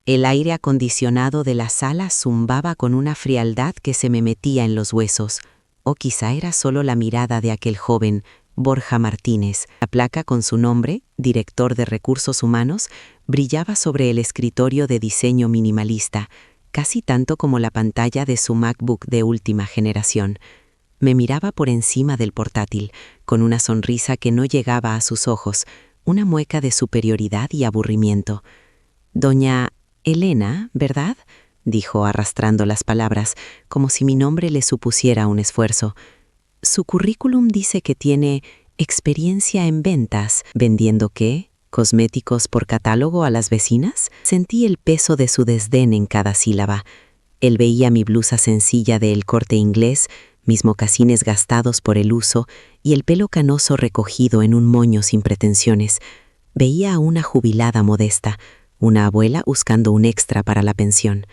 El aire acondicionado de la sala zumbaba con una frialdad que se me metía en los huesos. O quizá era solo la mirada de aquel joven, Borja Martínez. La placa con su nombre, director de recursos humanos, brillaba sobre el escritorio de diseño minimalista, casi tanto como la pantalla de su MacBook de última generación. Me miraba por encima del portátil, con una sonrisa que no llegaba a sus ojos, una mueca de superioridad y aburrimiento. «Doña Elena, ¿verdad?», dijo arrastrando las palabras, como si mi nombre le supusiera un esfuerzo. «Su currículum dice que tiene experiencia en ventas. ¿Vendiendo qué? ¿Cosméticos por catálogo a las vecinas?». Sentí el peso de su desdén en cada sílaba. Él veía mi blusa sencilla de El Corte Inglés, mis mocasines gastados por el uso y el pelo canoso recogido en un moño sin pretensiones. Veía a una jubilada modesta, una abuela buscando un extra para la pensión.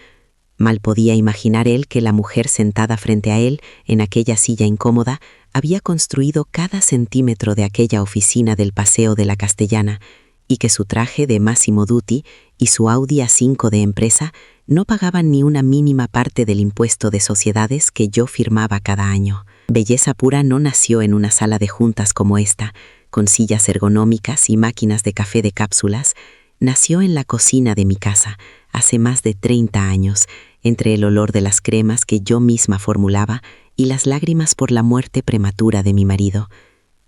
Mal podía imaginar él que la mujer sentada frente a él, en aquella silla incómoda, había construido cada centímetro de aquella oficina del Paseo de la Castellana, y que su traje de Massimo Dutti y su Audi A5 de empresa no pagaban ni una mínima parte del impuesto de sociedades que yo firmaba cada año. Belleza pura no nació en una sala de juntas como esta, con sillas ergonómicas y máquinas de café de cápsulas. Nació en la cocina de mi casa, hace más de 30 años, entre el olor de las cremas que yo misma formulaba y las lágrimas por la muerte prematura de mi marido.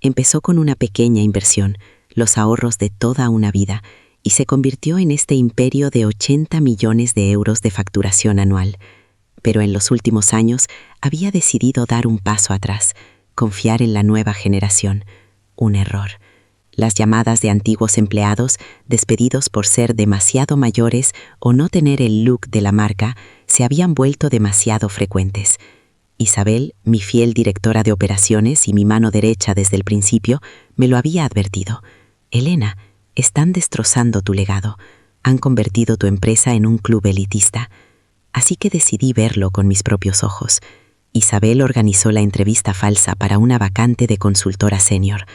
Empezó con una pequeña inversión, los ahorros de toda una vida, y se convirtió en este imperio de 80 millones de euros de facturación anual. Pero en los últimos años había decidido dar un paso atrás, confiar en la nueva generación. Un error. Las llamadas de antiguos empleados, despedidos por ser demasiado mayores o no tener el look de la marca, se habían vuelto demasiado frecuentes. Isabel, mi fiel directora de operaciones y mi mano derecha desde el principio, me lo había advertido. «Elena, están destrozando tu legado. Han convertido tu empresa en un club elitista». Así que decidí verlo con mis propios ojos. Isabel organizó la entrevista falsa para una vacante de consultora senior.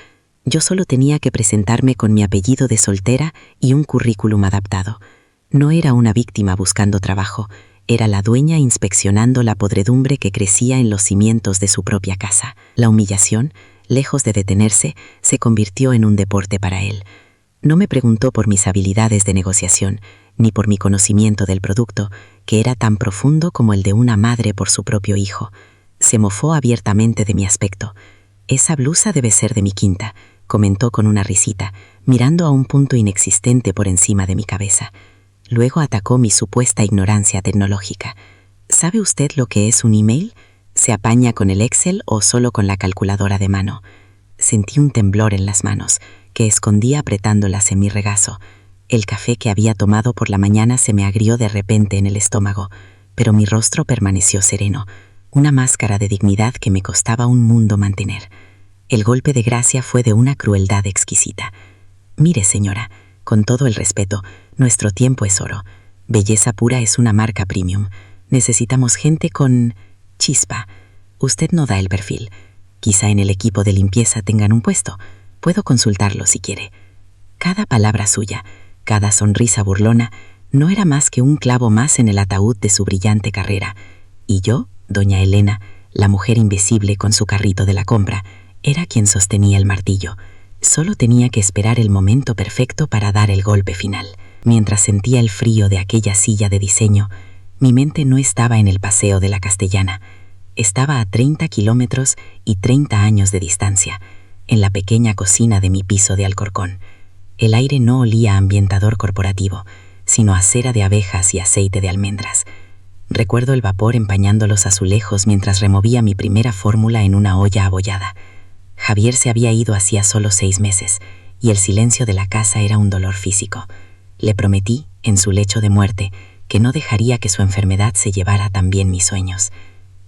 Yo solo tenía que presentarme con mi apellido de soltera y un currículum adaptado. No era una víctima buscando trabajo, era la dueña inspeccionando la podredumbre que crecía en los cimientos de su propia casa. La humillación, lejos de detenerse, se convirtió en un deporte para él. No me preguntó por mis habilidades de negociación, ni por mi conocimiento del producto, que era tan profundo como el de una madre por su propio hijo. Se mofó abiertamente de mi aspecto. «Esa blusa debe ser de mi quinta», comentó con una risita, mirando a un punto inexistente por encima de mi cabeza. Luego atacó mi supuesta ignorancia tecnológica. «¿Sabe usted lo que es un email? ¿Se apaña con el Excel o solo con la calculadora de mano?». Sentí un temblor en las manos, que escondí apretándolas en mi regazo. El café que había tomado por la mañana se me agrió de repente en el estómago, pero mi rostro permaneció sereno, una máscara de dignidad que me costaba un mundo mantener. El golpe de gracia fue de una crueldad exquisita. «Mire, señora, con todo el respeto, nuestro tiempo es oro. Belleza pura es una marca premium. Necesitamos gente con chispa. Usted no da el perfil. Quizá en el equipo de limpieza tengan un puesto. Puedo consultarlo si quiere». Cada palabra suya, cada sonrisa burlona, no era más que un clavo más en el ataúd de su brillante carrera. Y yo, doña Elena, la mujer invisible con su carrito de la compra, era quien sostenía el martillo. Solo tenía que esperar el momento perfecto para dar el golpe final. Mientras sentía el frío de aquella silla de diseño, mi mente no estaba en el Paseo de la Castellana. Estaba a 30 kilómetros y 30 años de distancia, en la pequeña cocina de mi piso de Alcorcón. El aire no olía a ambientador corporativo, sino a cera de abejas y aceite de almendras. Recuerdo el vapor empañando los azulejos mientras removía mi primera fórmula en una olla abollada. Javier se había ido hacía solo 6 meses, y el silencio de la casa era un dolor físico. Le prometí, en su lecho de muerte, que no dejaría que su enfermedad se llevara también mis sueños.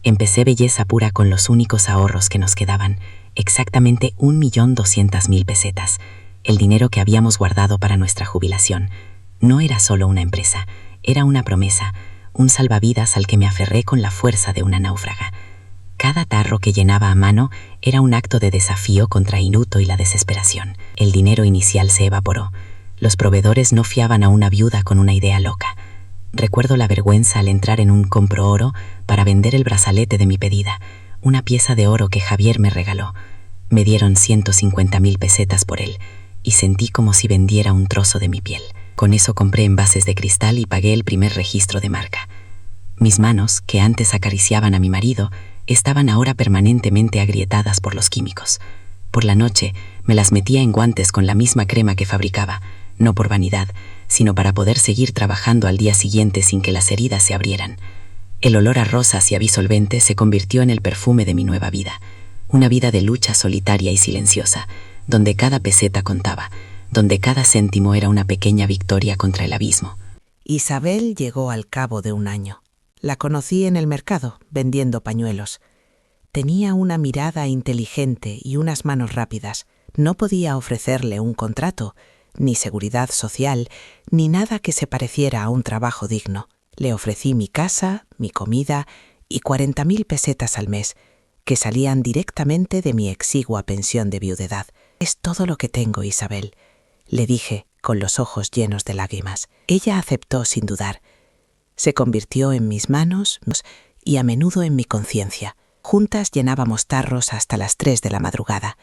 Empecé belleza pura con los únicos ahorros que nos quedaban, exactamente 1.200.000 pesetas, el dinero que habíamos guardado para nuestra jubilación. No era solo una empresa, era una promesa, un salvavidas al que me aferré con la fuerza de una náufraga. Cada tarro que llenaba a mano era un acto de desafío contra Inuto y la desesperación. El dinero inicial se evaporó. Los proveedores no fiaban a una viuda con una idea loca. Recuerdo la vergüenza al entrar en un compro oro para vender el brazalete de mi pedida, una pieza de oro que Javier me regaló. Me dieron 150.000 pesetas por él y sentí como si vendiera un trozo de mi piel. Con eso compré envases de cristal y pagué el primer registro de marca. Mis manos, que antes acariciaban a mi marido, estaban ahora permanentemente agrietadas por los químicos. Por la noche me las metía en guantes con la misma crema que fabricaba, no por vanidad, sino para poder seguir trabajando al día siguiente sin que las heridas se abrieran. El olor a rosas y a bisolvente se convirtió en el perfume de mi nueva vida, una vida de lucha solitaria y silenciosa, donde cada peseta contaba, donde cada céntimo era una pequeña victoria contra el abismo. Isabel llegó al cabo de un año. La conocí en el mercado, vendiendo pañuelos. Tenía una mirada inteligente y unas manos rápidas. No podía ofrecerle un contrato, ni seguridad social, ni nada que se pareciera a un trabajo digno. Le ofrecí mi casa, mi comida y 40.000 pesetas al mes, que salían directamente de mi exigua pensión de viudedad. «Es todo lo que tengo, Isabel», le dije, con los ojos llenos de lágrimas. Ella aceptó sin dudar. Se convirtió en mis manos y a menudo en mi conciencia. Juntas llenábamos tarros hasta las 3 de la madrugada,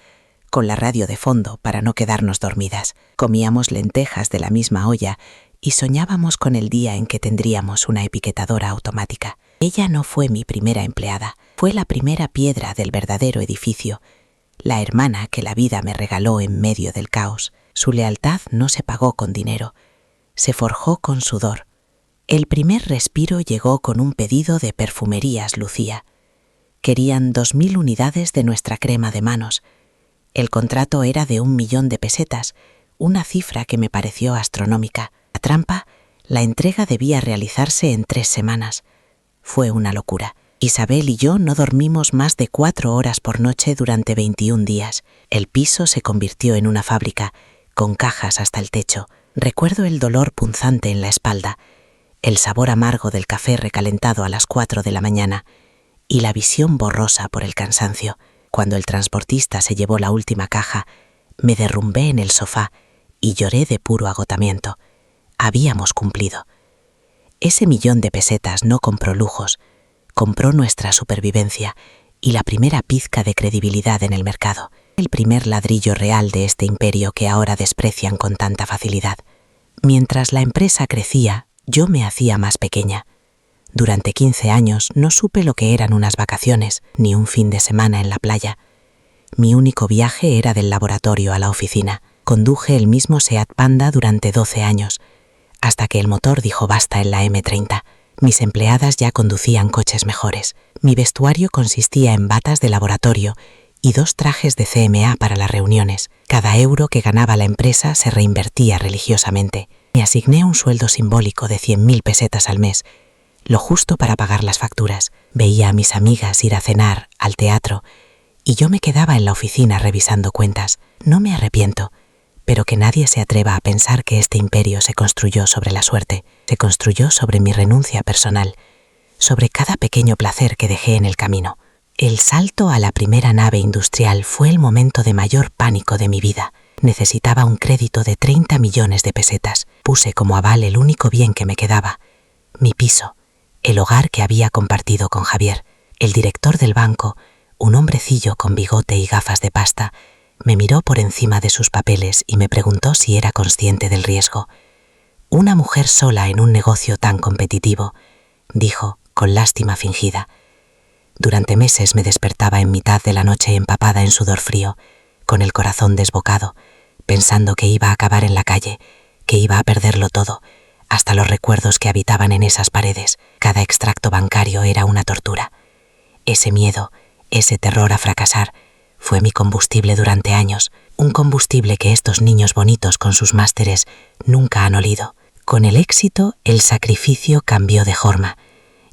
con la radio de fondo para no quedarnos dormidas. Comíamos lentejas de la misma olla y soñábamos con el día en que tendríamos una etiquetadora automática. Ella no fue mi primera empleada, fue la primera piedra del verdadero edificio, la hermana que la vida me regaló en medio del caos. Su lealtad no se pagó con dinero, se forjó con sudor. El primer respiro llegó con un pedido de Perfumerías Lucía. Querían 2.000 unidades de nuestra crema de manos. El contrato era de 1.000.000 de pesetas, una cifra que me pareció astronómica. La trampa, la entrega debía realizarse en 3 semanas. Fue una locura. Isabel y yo no dormimos más de 4 horas por noche durante 21 días. El piso se convirtió en una fábrica, con cajas hasta el techo. Recuerdo el dolor punzante en la espalda, el sabor amargo del café recalentado a las 4 de la mañana y la visión borrosa por el cansancio. Cuando el transportista se llevó la última caja, me derrumbé en el sofá y lloré de puro agotamiento. Habíamos cumplido. Ese 1.000.000 de pesetas no compró lujos, compró nuestra supervivencia y la primera pizca de credibilidad en el mercado, el primer ladrillo real de este imperio que ahora desprecian con tanta facilidad. Mientras la empresa crecía, yo me hacía más pequeña. Durante 15 años no supe lo que eran unas vacaciones, ni un fin de semana en la playa. Mi único viaje era del laboratorio a la oficina. Conduje el mismo Seat Panda durante 12 años, hasta que el motor dijo basta en la M30. Mis empleadas ya conducían coches mejores. Mi vestuario consistía en batas de laboratorio y 2 trajes de CMA para las reuniones. Cada euro que ganaba la empresa se reinvertía religiosamente. Me asigné un sueldo simbólico de 100.000 pesetas al mes, lo justo para pagar las facturas. Veía a mis amigas ir a cenar, al teatro, y yo me quedaba en la oficina revisando cuentas. No me arrepiento, pero que nadie se atreva a pensar que este imperio se construyó sobre la suerte, se construyó sobre mi renuncia personal, sobre cada pequeño placer que dejé en el camino. El salto a la primera nave industrial fue el momento de mayor pánico de mi vida. Necesitaba un crédito de 30 millones de pesetas. Puse como aval el único bien que me quedaba, mi piso, el hogar que había compartido con Javier. El director del banco, un hombrecillo con bigote y gafas de pasta, me miró por encima de sus papeles y me preguntó si era consciente del riesgo. Una mujer sola en un negocio tan competitivo, dijo, con lástima fingida. Durante meses me despertaba en mitad de la noche empapada en sudor frío, con el corazón desbocado, pensando que iba a acabar en la calle, que iba a perderlo todo, hasta los recuerdos que habitaban en esas paredes. Cada extracto bancario era una tortura. Ese miedo, ese terror a fracasar, fue mi combustible durante años, un combustible que estos niños bonitos con sus másteres nunca han olido. Con el éxito, el sacrificio cambió de forma.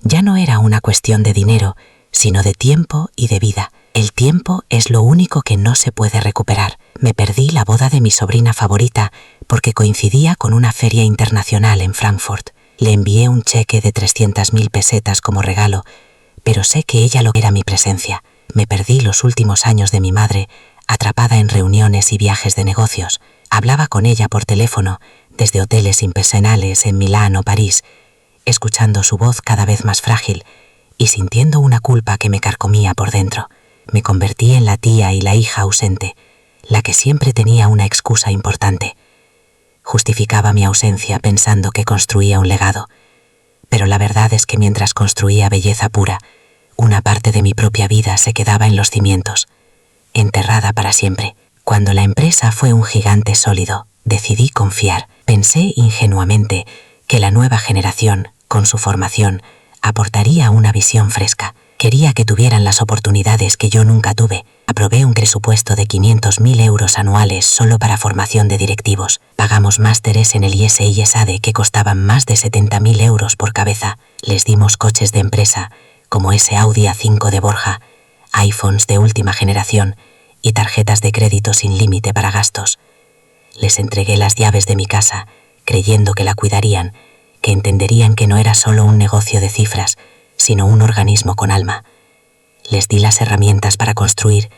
Ya no era una cuestión de dinero, sino de tiempo y de vida. El tiempo es lo único que no se puede recuperar. Me perdí la boda de mi sobrina favorita porque coincidía con una feria internacional en Frankfurt. Le envié un cheque de 300.000 pesetas como regalo, pero sé que ella lo era mi presencia. Me perdí los últimos años de mi madre, atrapada en reuniones y viajes de negocios. Hablaba con ella por teléfono, desde hoteles impersonales en Milán o París, escuchando su voz cada vez más frágil y sintiendo una culpa que me carcomía por dentro. Me convertí en la tía y la hija ausente, la que siempre tenía una excusa importante. Justificaba mi ausencia pensando que construía un legado, pero la verdad es que mientras construía belleza pura, una parte de mi propia vida se quedaba en los cimientos, enterrada para siempre. Cuando la empresa fue un gigante sólido, decidí confiar. Pensé ingenuamente que la nueva generación, con su formación, aportaría una visión fresca. Quería que tuvieran las oportunidades que yo nunca tuve. Aprobé un presupuesto de 500.000 euros anuales solo para formación de directivos. Pagamos másteres en el IES y ESADE que costaban más de 70.000 euros por cabeza. Les dimos coches de empresa, como ese Audi A5 de Borja, iPhones de última generación y tarjetas de crédito sin límite para gastos. Les entregué las llaves de mi casa, creyendo que la cuidarían, que entenderían que no era solo un negocio de cifras, sino un organismo con alma. Les di las herramientas para construir,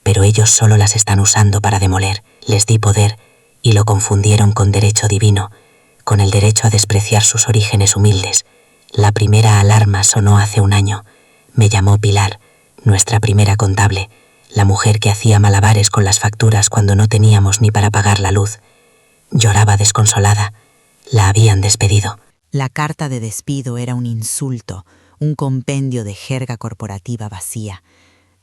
pero ellos solo las están usando para demoler. Les di poder y lo confundieron con derecho divino, con el derecho a despreciar sus orígenes humildes. La primera alarma sonó hace un año. Me llamó Pilar, nuestra primera contable, la mujer que hacía malabares con las facturas cuando no teníamos ni para pagar la luz. Lloraba desconsolada. La habían despedido. La carta de despido era un insulto, un compendio de jerga corporativa vacía,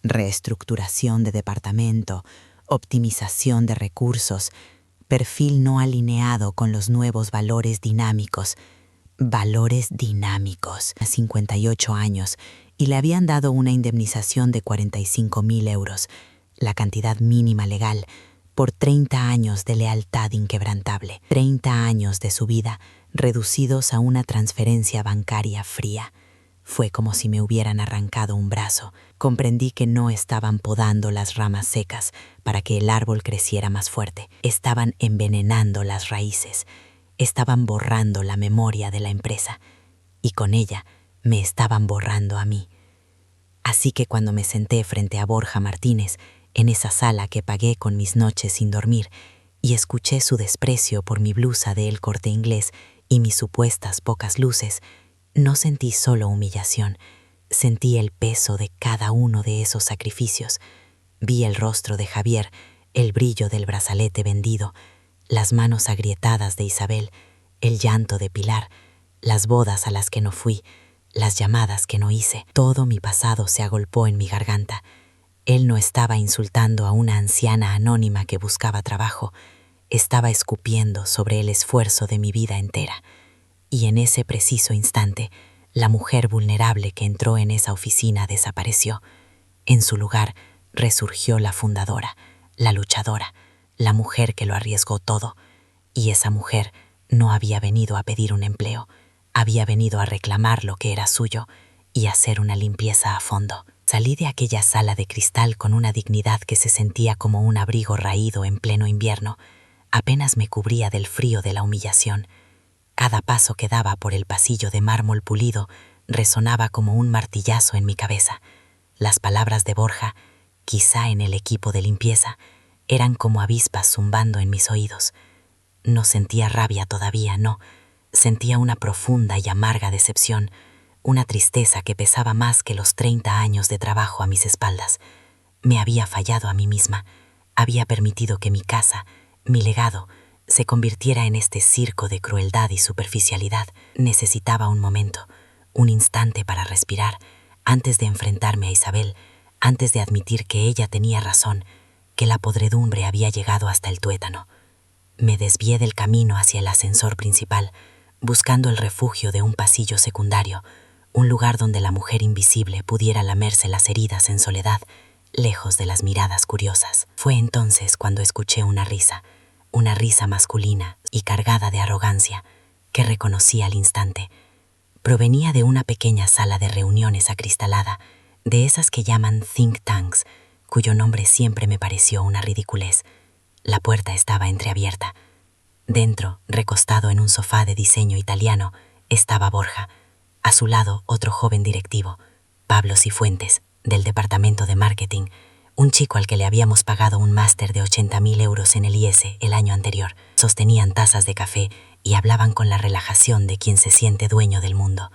reestructuración de departamento, optimización de recursos, perfil no alineado con los nuevos valores dinámicos. Valores dinámicos. A 58 años y le habían dado una indemnización de 45.000 euros, la cantidad mínima legal, por 30 años de lealtad inquebrantable. 30 años de su vida reducidos a una transferencia bancaria fría. Fue como si me hubieran arrancado un brazo. Comprendí que no estaban podando las ramas secas para que el árbol creciera más fuerte. Estaban envenenando las raíces. Estaban borrando la memoria de la empresa. Y con ella me estaban borrando a mí. Así que cuando me senté frente a Borja Martínez, en esa sala que pagué con mis noches sin dormir, y escuché su desprecio por mi blusa de El Corte Inglés y mis supuestas pocas luces, no sentí solo humillación, sentí el peso de cada uno de esos sacrificios. Vi el rostro de Javier, el brillo del brazalete vendido, las manos agrietadas de Isabel, el llanto de Pilar, las bodas a las que no fui, las llamadas que no hice. Todo mi pasado se agolpó en mi garganta. Él no estaba insultando a una anciana anónima que buscaba trabajo, estaba escupiendo sobre el esfuerzo de mi vida entera. Y en ese preciso instante, la mujer vulnerable que entró en esa oficina desapareció. En su lugar resurgió la fundadora, la luchadora, la mujer que lo arriesgó todo. Y esa mujer no había venido a pedir un empleo, había venido a reclamar lo que era suyo y hacer una limpieza a fondo. Salí de aquella sala de cristal con una dignidad que se sentía como un abrigo raído en pleno invierno. Apenas me cubría del frío de la humillación. Cada paso que daba por el pasillo de mármol pulido resonaba como un martillazo en mi cabeza. Las palabras de Borja, quizá en el equipo de limpieza, eran como avispas zumbando en mis oídos. No sentía rabia todavía, no. Sentía una profunda y amarga decepción, una tristeza que pesaba más que los 30 años de trabajo a mis espaldas. Me había fallado a mí misma. Había permitido que mi casa, mi legado, se convirtiera en este circo de crueldad y superficialidad. Necesitaba un momento, un instante para respirar, antes de enfrentarme a Isabel, antes de admitir que ella tenía razón, que la podredumbre había llegado hasta el tuétano. Me desvié del camino hacia el ascensor principal, buscando el refugio de un pasillo secundario, un lugar donde la mujer invisible pudiera lamerse las heridas en soledad, lejos de las miradas curiosas. Fue entonces cuando escuché una risa masculina y cargada de arrogancia, que reconocí al instante. Provenía de una pequeña sala de reuniones acristalada, de esas que llaman think tanks, cuyo nombre siempre me pareció una ridiculez. La puerta estaba entreabierta. Dentro, recostado en un sofá de diseño italiano, estaba Borja. A su lado, otro joven directivo, Pablo Cifuentes, del departamento de marketing, un chico al que le habíamos pagado un máster de 80.000 euros en el IES el año anterior. Sostenían tazas de café y hablaban con la relajación de quien se siente dueño del mundo.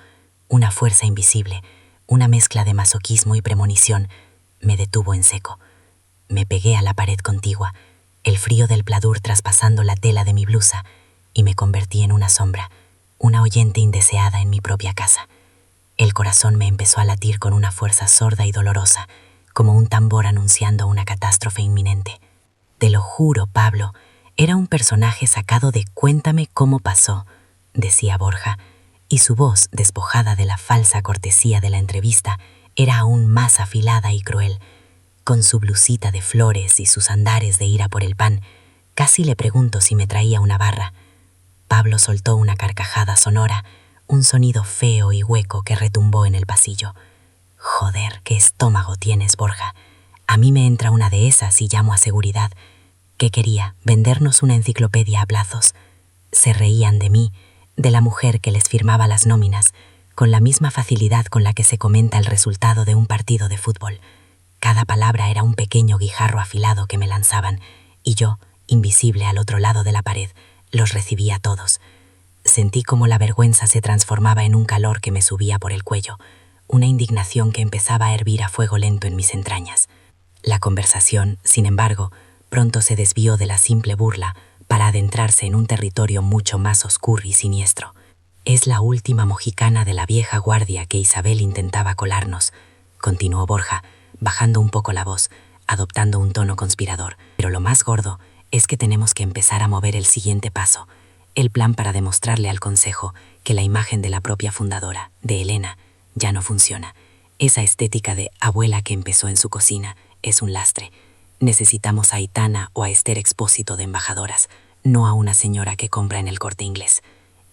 Una fuerza invisible, una mezcla de masoquismo y premonición, me detuvo en seco. Me pegué a la pared contigua, el frío del pladur traspasando la tela de mi blusa, y me convertí en una sombra, una oyente indeseada en mi propia casa. El corazón me empezó a latir con una fuerza sorda y dolorosa, como un tambor anunciando una catástrofe inminente. Te lo juro, Pablo, era un personaje sacado de Cuéntame cómo pasó, decía Borja, y su voz, despojada de la falsa cortesía de la entrevista, era aún más afilada y cruel. Con su blusita de flores y sus andares de ir a por el pan, casi le pregunto si me traía una barra. Pablo soltó una carcajada sonora, un sonido feo y hueco que retumbó en el pasillo. Joder, qué estómago tienes, Borja. A mí me entra una de esas y llamo a seguridad. ¿Qué quería? ¿Vendernos una enciclopedia a plazos? Se reían de mí, de la mujer que les firmaba las nóminas, con la misma facilidad con la que se comenta el resultado de un partido de fútbol. Cada palabra era un pequeño guijarro afilado que me lanzaban, y yo, invisible al otro lado de la pared, los recibía todos. Sentí como la vergüenza se transformaba en un calor que me subía por el cuello, una indignación que empezaba a hervir a fuego lento en mis entrañas. La conversación, sin embargo, pronto se desvió de la simple burla para adentrarse en un territorio mucho más oscuro y siniestro. Es la última mojicana de la vieja guardia que Isabel intentaba colarnos, continuó Borja, bajando un poco la voz, adoptando un tono conspirador. Pero lo más gordo es que tenemos que empezar a mover el siguiente paso, el plan para demostrarle al Consejo que la imagen de la propia fundadora, de Elena, ya no funciona. Esa estética de abuela que empezó en su cocina es un lastre. Necesitamos a Aitana o a Esther Expósito de embajadoras, no a una señora que compra en el Corte Inglés.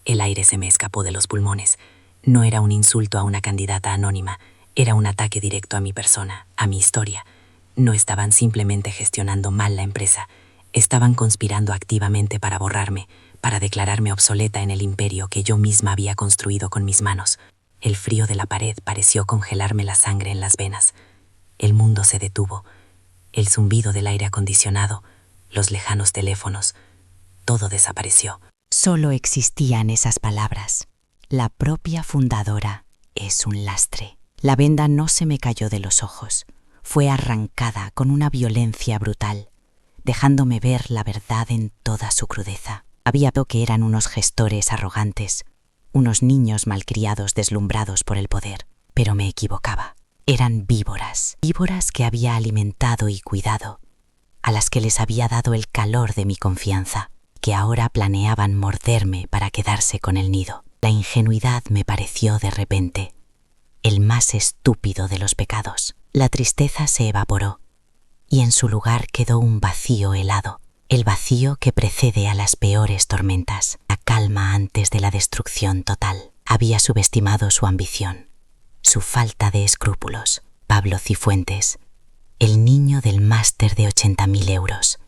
El aire se me escapó de los pulmones. No era un insulto a una candidata anónima, era un ataque directo a mi persona, a mi historia. No estaban simplemente gestionando mal la empresa, estaban conspirando activamente para borrarme, para declararme obsoleta en el imperio que yo misma había construido con mis manos. El frío de la pared pareció congelarme la sangre en las venas. El mundo se detuvo. El zumbido del aire acondicionado, los lejanos teléfonos, todo desapareció. Solo existían esas palabras. La propia fundadora es un lastre. La venda no se me cayó de los ojos. Fue arrancada con una violencia brutal, dejándome ver la verdad en toda su crudeza. Había visto que eran unos gestores arrogantes, unos niños malcriados deslumbrados por el poder, pero me equivocaba. Eran víboras, víboras que había alimentado y cuidado, a las que les había dado el calor de mi confianza, que ahora planeaban morderme para quedarse con el nido. La ingenuidad me pareció de repente el más estúpido de los pecados. La tristeza se evaporó, y en su lugar quedó un vacío helado, el vacío que precede a las peores tormentas, la calma antes de la destrucción total. Había subestimado su ambición, su falta de escrúpulos. Pablo Cifuentes, el niño del máster de 80.000 euros,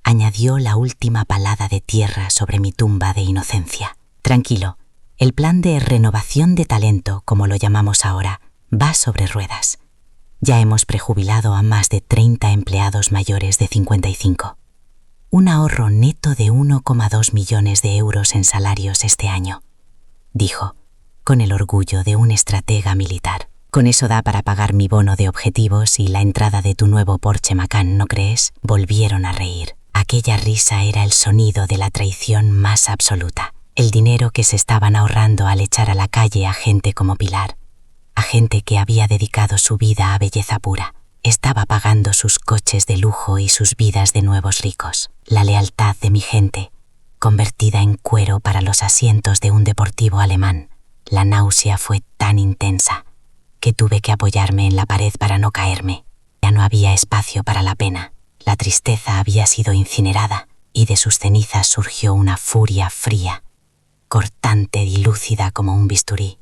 añadió la última palada de tierra sobre mi tumba de inocencia. Tranquilo, el plan de renovación de talento, como lo llamamos ahora, va sobre ruedas. Ya hemos prejubilado a más de 30 empleados mayores de 55. Un ahorro neto de 1,2 millones de euros en salarios este año, dijo, con el orgullo de un estratega militar. Con eso da para pagar mi bono de objetivos y la entrada de tu nuevo Porsche Macan, ¿no crees? Volvieron a reír. Aquella risa era el sonido de la traición más absoluta. El dinero que se estaban ahorrando al echar a la calle a gente como Pilar, a gente que había dedicado su vida a belleza pura, estaba pagando sus coches de lujo y sus vidas de nuevos ricos. La lealtad de mi gente, convertida en cuero para los asientos de un deportivo alemán. La náusea fue tan intensa que tuve que apoyarme en la pared para no caerme. Ya no había espacio para la pena. La tristeza había sido incinerada y de sus cenizas surgió una furia fría, cortante y lúcida como un bisturí.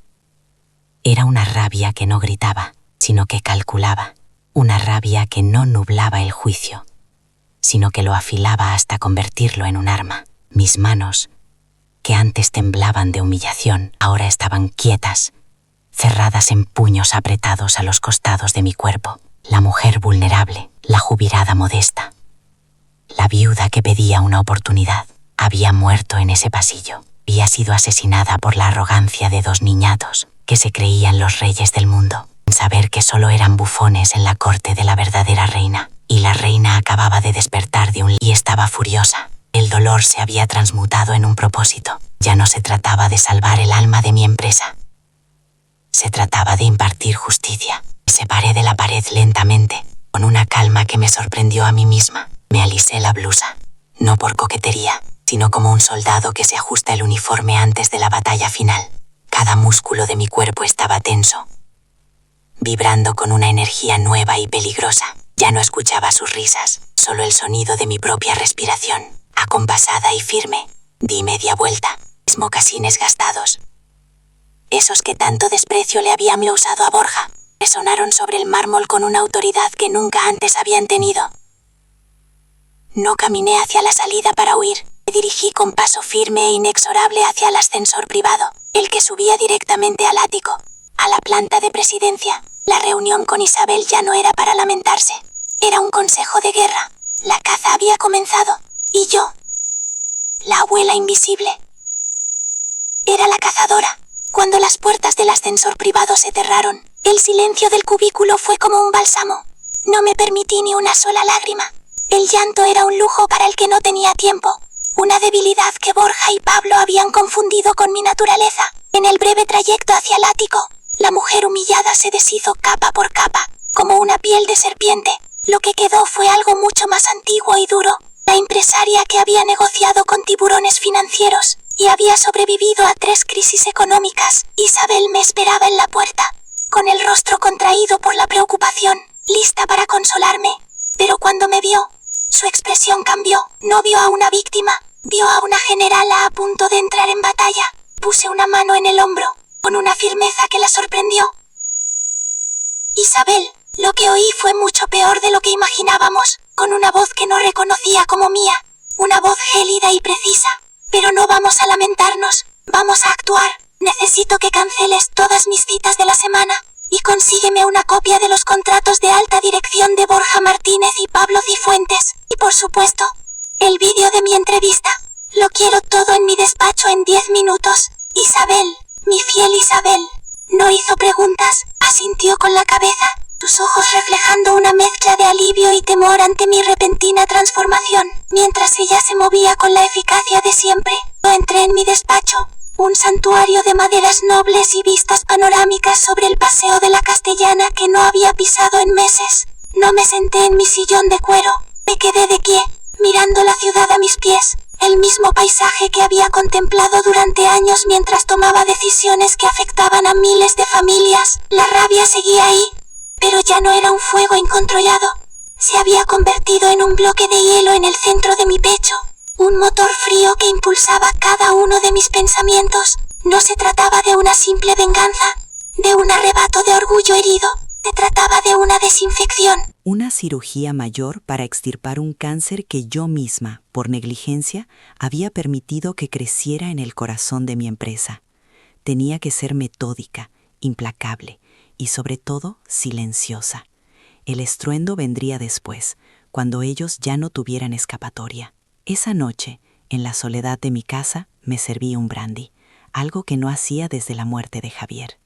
Era una rabia que no gritaba, sino que calculaba, una rabia que no nublaba el juicio, sino que lo afilaba hasta convertirlo en un arma. Mis manos, que antes temblaban de humillación, ahora estaban quietas, cerradas en puños apretados a los costados de mi cuerpo. La mujer vulnerable, la jubilada modesta, la viuda que pedía una oportunidad. había muerto en ese pasillo. Había sido asesinada por la arrogancia de 2 niñatos que se creían los reyes del mundo, sin saber que solo eran bufones en la corte de la verdadera reina. Y la reina acababa de despertar y estaba furiosa. El dolor se había transmutado en un propósito. Ya no se trataba de salvar el alma de mi empresa. Se trataba de impartir justicia. Me separé de la pared lentamente, con una calma que me sorprendió a mí misma. Me alisé la blusa, no por coquetería, sino como un soldado que se ajusta el uniforme antes de la batalla final. Cada músculo de mi cuerpo estaba tenso, vibrando con una energía nueva y peligrosa. Ya no escuchaba sus risas, solo el sonido de mi propia respiración, acompasada y firme. Di media vuelta, mis mocasines gastados, esos que tanto desprecio le habían causado a Borja, resonaron sobre el mármol con una autoridad que nunca antes habían tenido. No caminé hacia la salida para huir. Me dirigí con paso firme e inexorable hacia el ascensor privado, el que subía directamente al ático, a la planta de presidencia. La reunión con Isabel ya no era para lamentarse. Era un consejo de guerra. La caza había comenzado. Y yo, la abuela invisible, era la cazadora. Cuando las puertas del ascensor privado se cerraron, el silencio del cubículo fue como un bálsamo. No me permití ni una sola lágrima. El llanto era un lujo para el que no tenía tiempo. Una debilidad que Borja y Pablo habían confundido con mi naturaleza. En el breve trayecto hacia el ático, la mujer humillada se deshizo capa por capa, como una piel de serpiente. Lo que quedó fue algo mucho más antiguo y duro. La empresaria que había negociado con tiburones financieros y había sobrevivido a 3 crisis económicas. Isabel me esperaba en la puerta, con el rostro contraído por la preocupación, lista para consolarme. Pero cuando me vio, su expresión cambió. No vio a una víctima, vio a una generala a punto de entrar en batalla. Puse una mano en el hombro, con una firmeza que la sorprendió. Isabel, lo que oí fue mucho peor de lo que imaginábamos, con una voz que no reconocía como mía, una voz gélida y precisa. Pero no vamos a lamentarnos, vamos a actuar. Necesito que canceles todas mis citas de la semana y consígueme una copia de los contratos de alta dirección de Borja Martínez y Pablo Cifuentes. Y por supuesto, el vídeo de mi entrevista. Lo quiero todo en mi despacho en 10 minutos. Isabel, mi fiel Isabel, no hizo preguntas, asintió con la cabeza, sus ojos reflejando una mezcla de alivio y temor ante mi repentina transformación. Mientras ella se movía con la eficacia de siempre, yo entré en mi despacho, un santuario de maderas nobles y vistas panorámicas sobre el paseo de la Castellana que no había pisado en meses. No me senté en mi sillón de cuero, me quedé de pie, mirando la ciudad a mis pies, el mismo paisaje que había contemplado durante años mientras tomaba decisiones que afectaban a miles de familias. La rabia seguía ahí, pero ya no era un fuego incontrolado. Se había convertido en un bloque de hielo en el centro de mi pecho, un motor frío que impulsaba cada uno de mis pensamientos. No se trataba de una simple venganza, de un arrebato de orgullo herido, se trataba de una desinfección. Una cirugía mayor para extirpar un cáncer que yo misma, por negligencia, había permitido que creciera en el corazón de mi empresa. Tenía que ser metódica, implacable y sobre todo silenciosa. El estruendo vendría después, cuando ellos ya no tuvieran escapatoria. Esa noche, en la soledad de mi casa, me serví un brandy, algo que no hacía desde la muerte de Javier.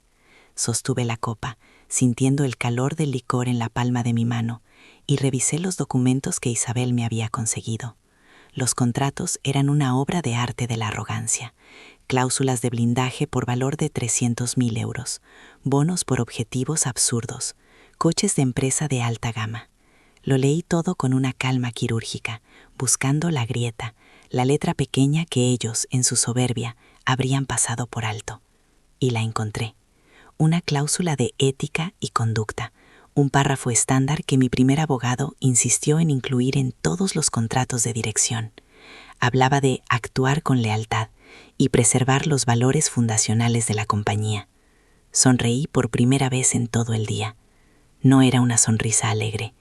Sostuve la copa, sintiendo el calor del licor en la palma de mi mano, y revisé los documentos que Isabel me había conseguido. Los contratos eran una obra de arte de la arrogancia. Cláusulas de blindaje por valor de 300.000 euros, bonos por objetivos absurdos, coches de empresa de alta gama. Lo leí todo con una calma quirúrgica, buscando la grieta, la letra pequeña que ellos, en su soberbia, habrían pasado por alto. Y la encontré. Una cláusula de ética y conducta, un párrafo estándar que mi primer abogado insistió en incluir en todos los contratos de dirección. Hablaba de actuar con lealtad y preservar los valores fundacionales de la compañía. Sonreí por primera vez en todo el día. No era una sonrisa alegre,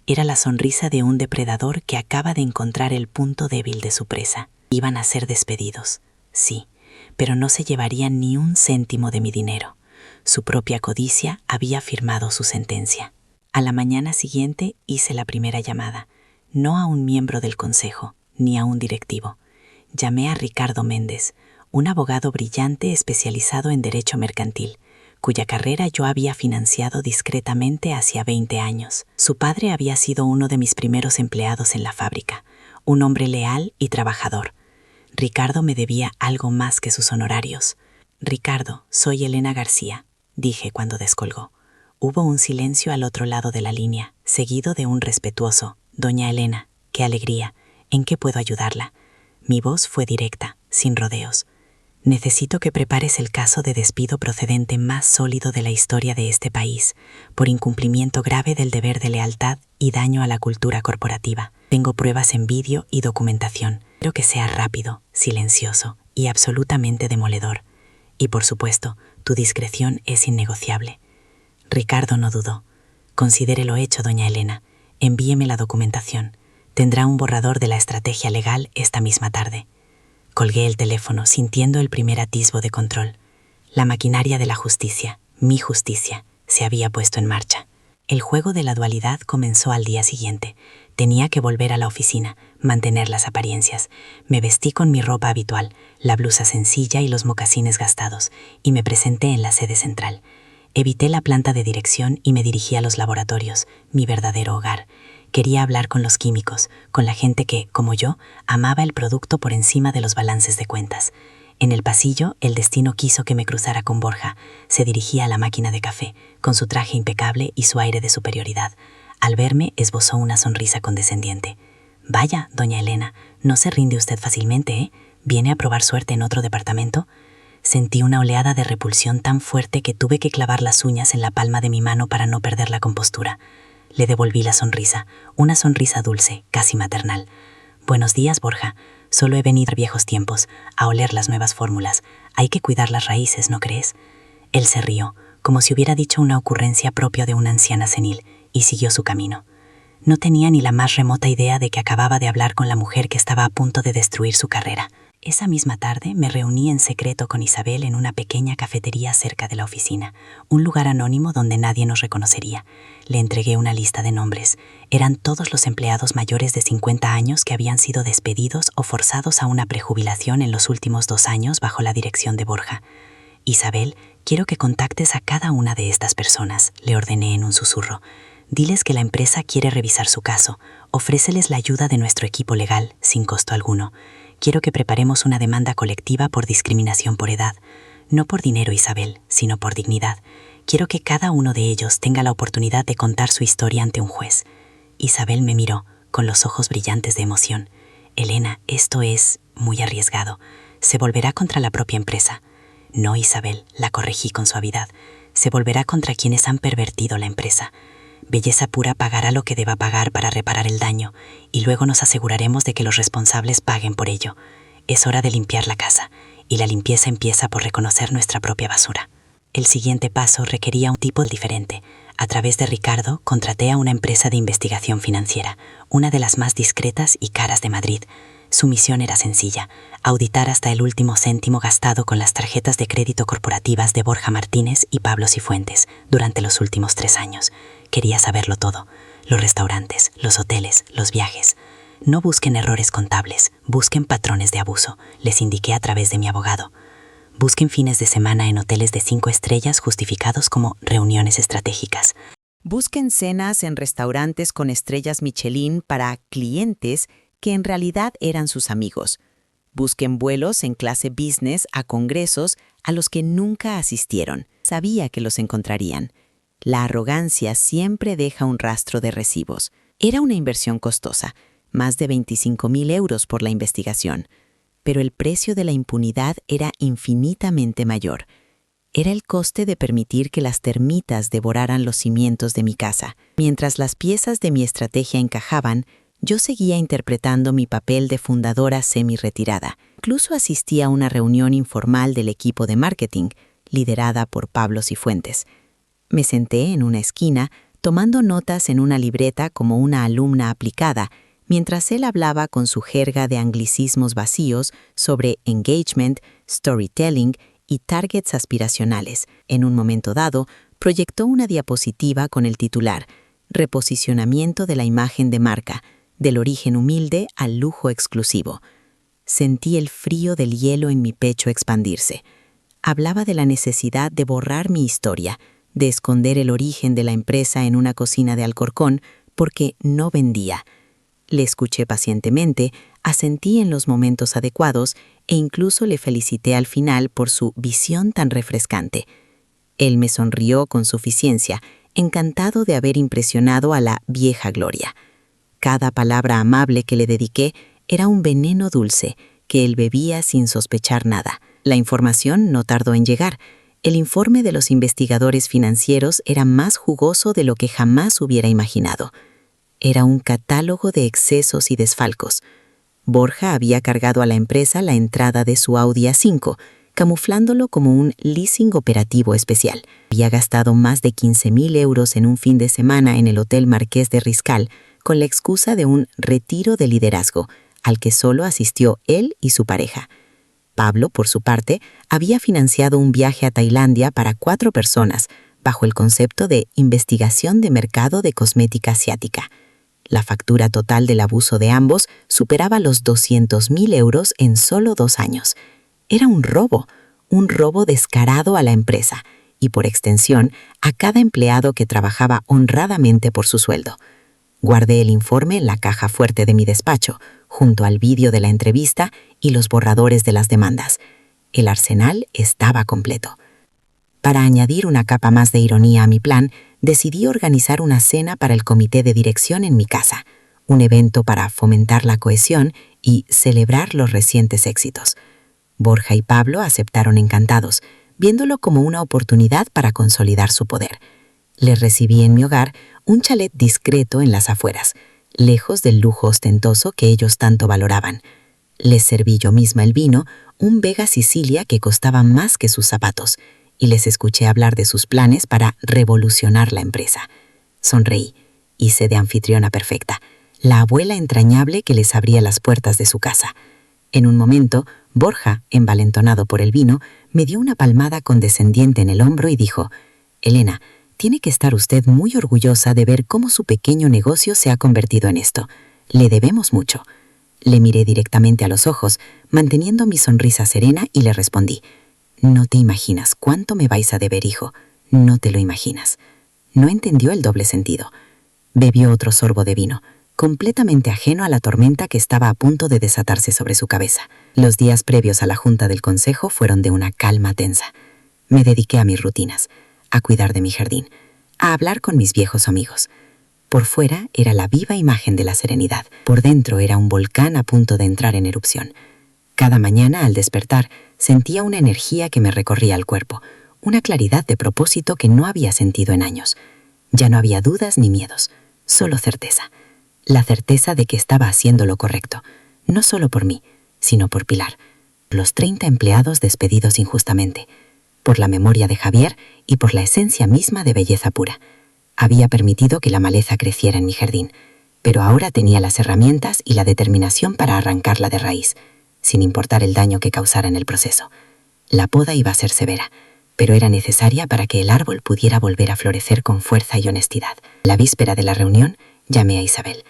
era la sonrisa de un depredador que acaba de encontrar el punto débil de su presa. Iban a ser despedidos, sí, pero no se llevarían ni un céntimo de mi dinero. Su propia codicia había firmado su sentencia. A la mañana siguiente hice la primera llamada, no a un miembro del consejo, ni a un directivo, Llamé a Ricardo Méndez, un abogado brillante especializado en derecho mercantil, cuya carrera yo había financiado discretamente hacía 20 años. Su padre había sido uno de mis primeros empleados en la fábrica, un hombre leal y trabajador. Ricardo me debía algo más que sus honorarios. «Ricardo, soy Elena García», dije cuando descolgó. Hubo un silencio al otro lado de la línea, seguido de un respetuoso «Doña Elena, qué alegría, ¿en qué puedo ayudarla?». Mi voz fue directa, sin rodeos. «Necesito que prepares el caso de despido procedente más sólido de la historia de este país, por incumplimiento grave del deber de lealtad y daño a la cultura corporativa. Tengo pruebas en vídeo y documentación. Quiero que sea rápido, silencioso y absolutamente demoledor. Y por supuesto, tu discreción es innegociable». Ricardo no dudó. «Considere lo hecho, doña Elena. Envíeme la documentación. Tendrá un borrador de la estrategia legal esta misma tarde». Colgué el teléfono, sintiendo el primer atisbo de control. La maquinaria de la justicia, mi justicia, se había puesto en marcha. El juego de la dualidad comenzó al día siguiente. Tenía que volver a la oficina, mantener las apariencias. Me vestí con mi ropa habitual, la blusa sencilla y los mocasines gastados, y me presenté en la sede central. Evité la planta de dirección y me dirigí a los laboratorios, mi verdadero hogar. Quería hablar con los químicos, con la gente que, como yo, amaba el producto por encima de los balances de cuentas. En el pasillo, el destino quiso que me cruzara con Borja. Se dirigía a la máquina de café, con su traje impecable y su aire de superioridad. Al verme, esbozó una sonrisa condescendiente. «Vaya, doña Elena, no se rinde usted fácilmente, ¿eh? ¿Viene a probar suerte en otro departamento?». Sentí una oleada de repulsión tan fuerte que tuve que clavar las uñas en la palma de mi mano para no perder la compostura. Le devolví la sonrisa, una sonrisa dulce, casi maternal. «Buenos días, Borja. Solo he venido a viejos tiempos, a oler las nuevas fórmulas. Hay que cuidar las raíces, ¿no crees?». Él se rió, como si hubiera dicho una ocurrencia propia de una anciana senil, y siguió su camino. No tenía ni la más remota idea de que acababa de hablar con la mujer que estaba a punto de destruir su carrera. Esa misma tarde me reuní en secreto con Isabel en una pequeña cafetería cerca de la oficina, un lugar anónimo donde nadie nos reconocería. Le entregué una lista de nombres. Eran todos los empleados mayores de 50 años que habían sido despedidos o forzados a una prejubilación en los últimos 2 años bajo la dirección de Borja. «Isabel, quiero que contactes a cada una de estas personas», le ordené en un susurro. «Diles que la empresa quiere revisar su caso. Ofréceles la ayuda de nuestro equipo legal, sin costo alguno. Quiero que preparemos una demanda colectiva por discriminación por edad. No por dinero, Isabel, sino por dignidad. Quiero que cada uno de ellos tenga la oportunidad de contar su historia ante un juez». Isabel me miró, con los ojos brillantes de emoción. «Elena, esto es muy arriesgado. Se volverá contra la propia empresa». «No, Isabel», la corregí con suavidad. «Se volverá contra quienes han pervertido la empresa. Belleza Pura pagará lo que deba pagar para reparar el daño, y luego nos aseguraremos de que los responsables paguen por ello. Es hora de limpiar la casa, y la limpieza empieza por reconocer nuestra propia basura». El siguiente paso requería un tipo diferente. A través de Ricardo, contraté a una empresa de investigación financiera, una de las más discretas y caras de Madrid. Su misión era sencilla: auditar hasta el último céntimo gastado con las tarjetas de crédito corporativas de Borja Martínez y Pablo Cifuentes durante los últimos 3 años. Quería saberlo todo: los restaurantes, los hoteles, los viajes. «No busquen errores contables, busquen patrones de abuso», les indiqué a través de mi abogado. «Busquen fines de semana en hoteles de 5 estrellas justificados como reuniones estratégicas. Busquen cenas en restaurantes con estrellas Michelin para clientes que en realidad eran sus amigos. Busquen vuelos en clase business a congresos a los que nunca asistieron. Sabía que los encontrarían. La arrogancia siempre deja un rastro de recibos. Era una inversión costosa, más de 25.000 euros por la investigación. Pero el precio de la impunidad era infinitamente mayor. Era el coste de permitir que las termitas devoraran los cimientos de mi casa. Mientras las piezas de mi estrategia encajaban, yo seguía interpretando mi papel de fundadora semi-retirada. Incluso asistí a una reunión informal del equipo de marketing, liderada por Pablo Cifuentes. Me senté en una esquina, tomando notas en una libreta como una alumna aplicada, mientras él hablaba con su jerga de anglicismos vacíos sobre engagement, storytelling y targets aspiracionales. En un momento dado, proyectó una diapositiva con el titular «Reposicionamiento de la imagen de marca, del origen humilde al lujo exclusivo». Sentí el frío del hielo en mi pecho expandirse. Hablaba de la necesidad de borrar mi historia, de esconder el origen de la empresa en una cocina de Alcorcón, porque no vendía. Le escuché pacientemente, asentí en los momentos adecuados e incluso le felicité al final por su visión tan refrescante. Él me sonrió con suficiencia, encantado de haber impresionado a la vieja gloria. Cada palabra amable que le dediqué era un veneno dulce que él bebía sin sospechar nada. La información no tardó en llegar. El informe de los investigadores financieros era más jugoso de lo que jamás hubiera imaginado. Era un catálogo de excesos y desfalcos. Borja había cargado a la empresa la entrada de su Audi A5, camuflándolo como un leasing operativo especial. Había gastado más de 15.000 euros en un fin de semana en el Hotel Marqués de Riscal con la excusa de un retiro de liderazgo, al que solo asistió él y su pareja. Pablo, por su parte, había financiado un viaje a Tailandia para 4 personas, bajo el concepto de investigación de mercado de cosmética asiática. La factura total del abuso de ambos superaba los 200.000 euros en solo 2 años. Era un robo descarado a la empresa y, por extensión, a cada empleado que trabajaba honradamente por su sueldo. Guardé el informe en la caja fuerte de mi despacho, junto al vídeo de la entrevista y los borradores de las demandas. El arsenal estaba completo. Para añadir una capa más de ironía a mi plan, decidí organizar una cena para el comité de dirección en mi casa, un evento para fomentar la cohesión y celebrar los recientes éxitos. Borja y Pablo aceptaron encantados, viéndolo como una oportunidad para consolidar su poder. Les recibí en mi hogar, un chalet discreto en las afueras, lejos del lujo ostentoso que ellos tanto valoraban. Les serví yo misma el vino, un Vega Sicilia que costaba más que sus zapatos, y les escuché hablar de sus planes para revolucionar la empresa. Sonreí, hice de anfitriona perfecta, la abuela entrañable que les abría las puertas de su casa. En un momento, Borja, envalentonado por el vino, me dio una palmada condescendiente en el hombro y dijo: «Elena, tiene que estar usted muy orgullosa de ver cómo su pequeño negocio se ha convertido en esto. Le debemos mucho». Le miré directamente a los ojos, manteniendo mi sonrisa serena, y le respondí: «No te imaginas cuánto me vais a deber, hijo. No te lo imaginas». No entendió el doble sentido. Bebió otro sorbo de vino, completamente ajeno a la tormenta que estaba a punto de desatarse sobre su cabeza. Los días previos a la junta del consejo fueron de una calma tensa. Me dediqué a mis rutinas, a cuidar de mi jardín, a hablar con mis viejos amigos. Por fuera era la viva imagen de la serenidad. Por dentro era un volcán a punto de entrar en erupción. Cada mañana, al despertar, sentía una energía que me recorría el cuerpo, una claridad de propósito que no había sentido en años. Ya no había dudas ni miedos, solo certeza. La certeza de que estaba haciendo lo correcto, no solo por mí, sino por Pilar, por los 30 empleados despedidos injustamente, por la memoria de Javier y por la esencia misma de belleza pura. Había permitido que la maleza creciera en mi jardín, pero ahora tenía las herramientas y la determinación para arrancarla de raíz, sin importar el daño que causara en el proceso. La poda iba a ser severa, pero era necesaria para que el árbol pudiera volver a florecer con fuerza y honestidad. La víspera de la reunión, llamé a Isabel.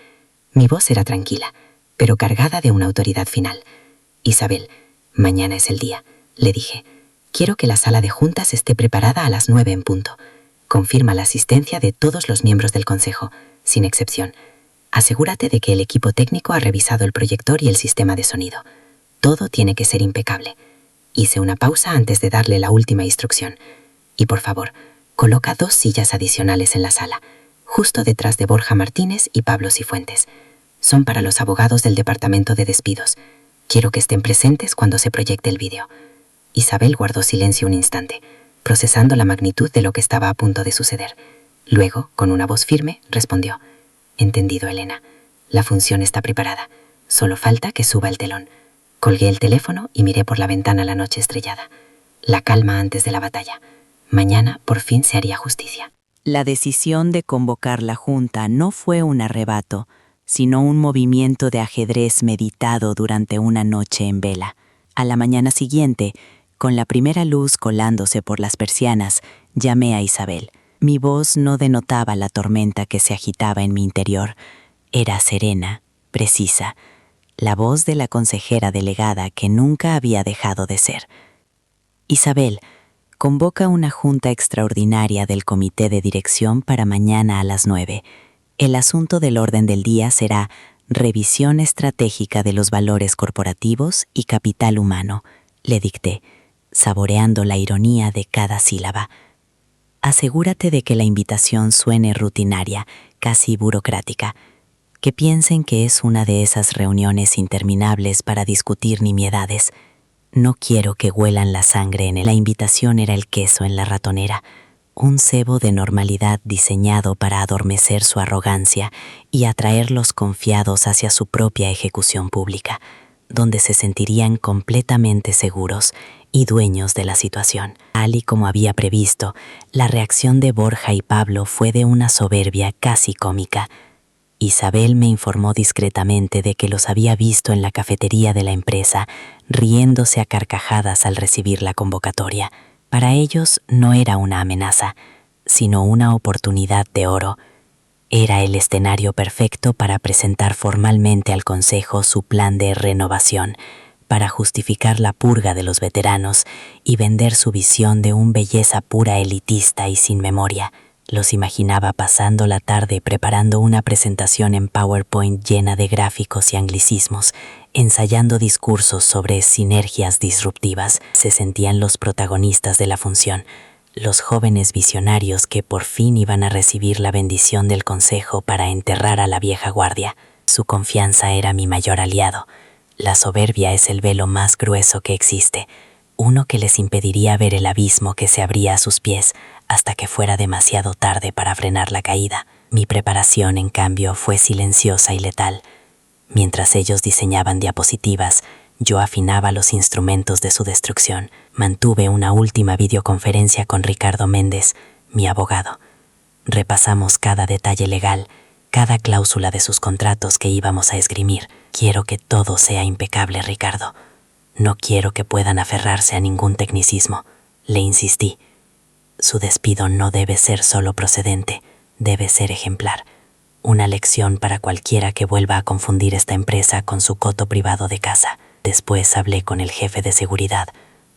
Mi voz era tranquila, pero cargada de una autoridad final. «Isabel, mañana es el día», le dije. «Quiero que la sala de juntas esté preparada a las 9 en punto. Confirma la asistencia de todos los miembros del consejo, sin excepción. Asegúrate de que el equipo técnico ha revisado el proyector y el sistema de sonido. Todo tiene que ser impecable». Hice una pausa antes de darle la última instrucción. «Y por favor, coloca 2 sillas adicionales en la sala, justo detrás de Borja Martínez y Pablo Cifuentes. Son para los abogados del departamento de despidos. Quiero que estén presentes cuando se proyecte el vídeo». Isabel guardó silencio un instante, procesando la magnitud de lo que estaba a punto de suceder. Luego, con una voz firme, respondió: «Entendido, Elena. La función está preparada. Solo falta que suba el telón». Colgué el teléfono y miré por la ventana la noche estrellada. La calma antes de la batalla. Mañana por fin se haría justicia. La decisión de convocar la junta no fue un arrebato, sino un movimiento de ajedrez meditado durante una noche en vela. A la mañana siguiente, con la primera luz colándose por las persianas, llamé a Isabel. Mi voz no denotaba la tormenta que se agitaba en mi interior. Era serena, precisa. la voz de la consejera delegada que nunca había dejado de ser. Isabel, convoca una junta extraordinaria del comité de dirección para mañana a las 9. El asunto del orden del día será revisión estratégica de los valores corporativos y capital humano, le dicté, saboreando la ironía de cada sílaba. Asegúrate de que la invitación suene rutinaria, casi burocrática, que piensen que es una de esas reuniones interminables para discutir nimiedades. No quiero que huelan la sangre en él. La invitación era el queso en la ratonera, un cebo de normalidad diseñado para adormecer su arrogancia y atraerlos confiados hacia su propia ejecución pública, donde se sentirían completamente seguros y dueños de la situación. Tal y como había previsto, la reacción de Borja y Pablo fue de una soberbia casi cómica. Isabel me informó discretamente de que los había visto en la cafetería de la empresa, riéndose a carcajadas al recibir la convocatoria. Para ellos no era una amenaza, sino una oportunidad de oro. Era el escenario perfecto para presentar formalmente al Consejo su plan de renovación, para justificar la purga de los veteranos y vender su visión de un belleza pura elitista y sin memoria. Los imaginaba pasando la tarde preparando una presentación en PowerPoint llena de gráficos y anglicismos, ensayando discursos sobre sinergias disruptivas. Se sentían los protagonistas de la función, los jóvenes visionarios que por fin iban a recibir la bendición del consejo para enterrar a la vieja guardia. Su confianza era mi mayor aliado. La soberbia es el velo más grueso que existe, uno que les impediría ver el abismo que se abría a sus pies hasta que fuera demasiado tarde para frenar la caída. Mi preparación, en cambio, fue silenciosa y letal. Mientras ellos diseñaban diapositivas, yo afinaba los instrumentos de su destrucción. Mantuve una última videoconferencia con Ricardo Méndez, mi abogado. Repasamos cada detalle legal, cada cláusula de sus contratos que íbamos a esgrimir. Quiero que todo sea impecable, Ricardo. No quiero que puedan aferrarse a ningún tecnicismo, le insistí. Su despido no debe ser solo procedente, debe ser ejemplar. Una lección para cualquiera que vuelva a confundir esta empresa con su coto privado de casa. Después hablé con el jefe de seguridad,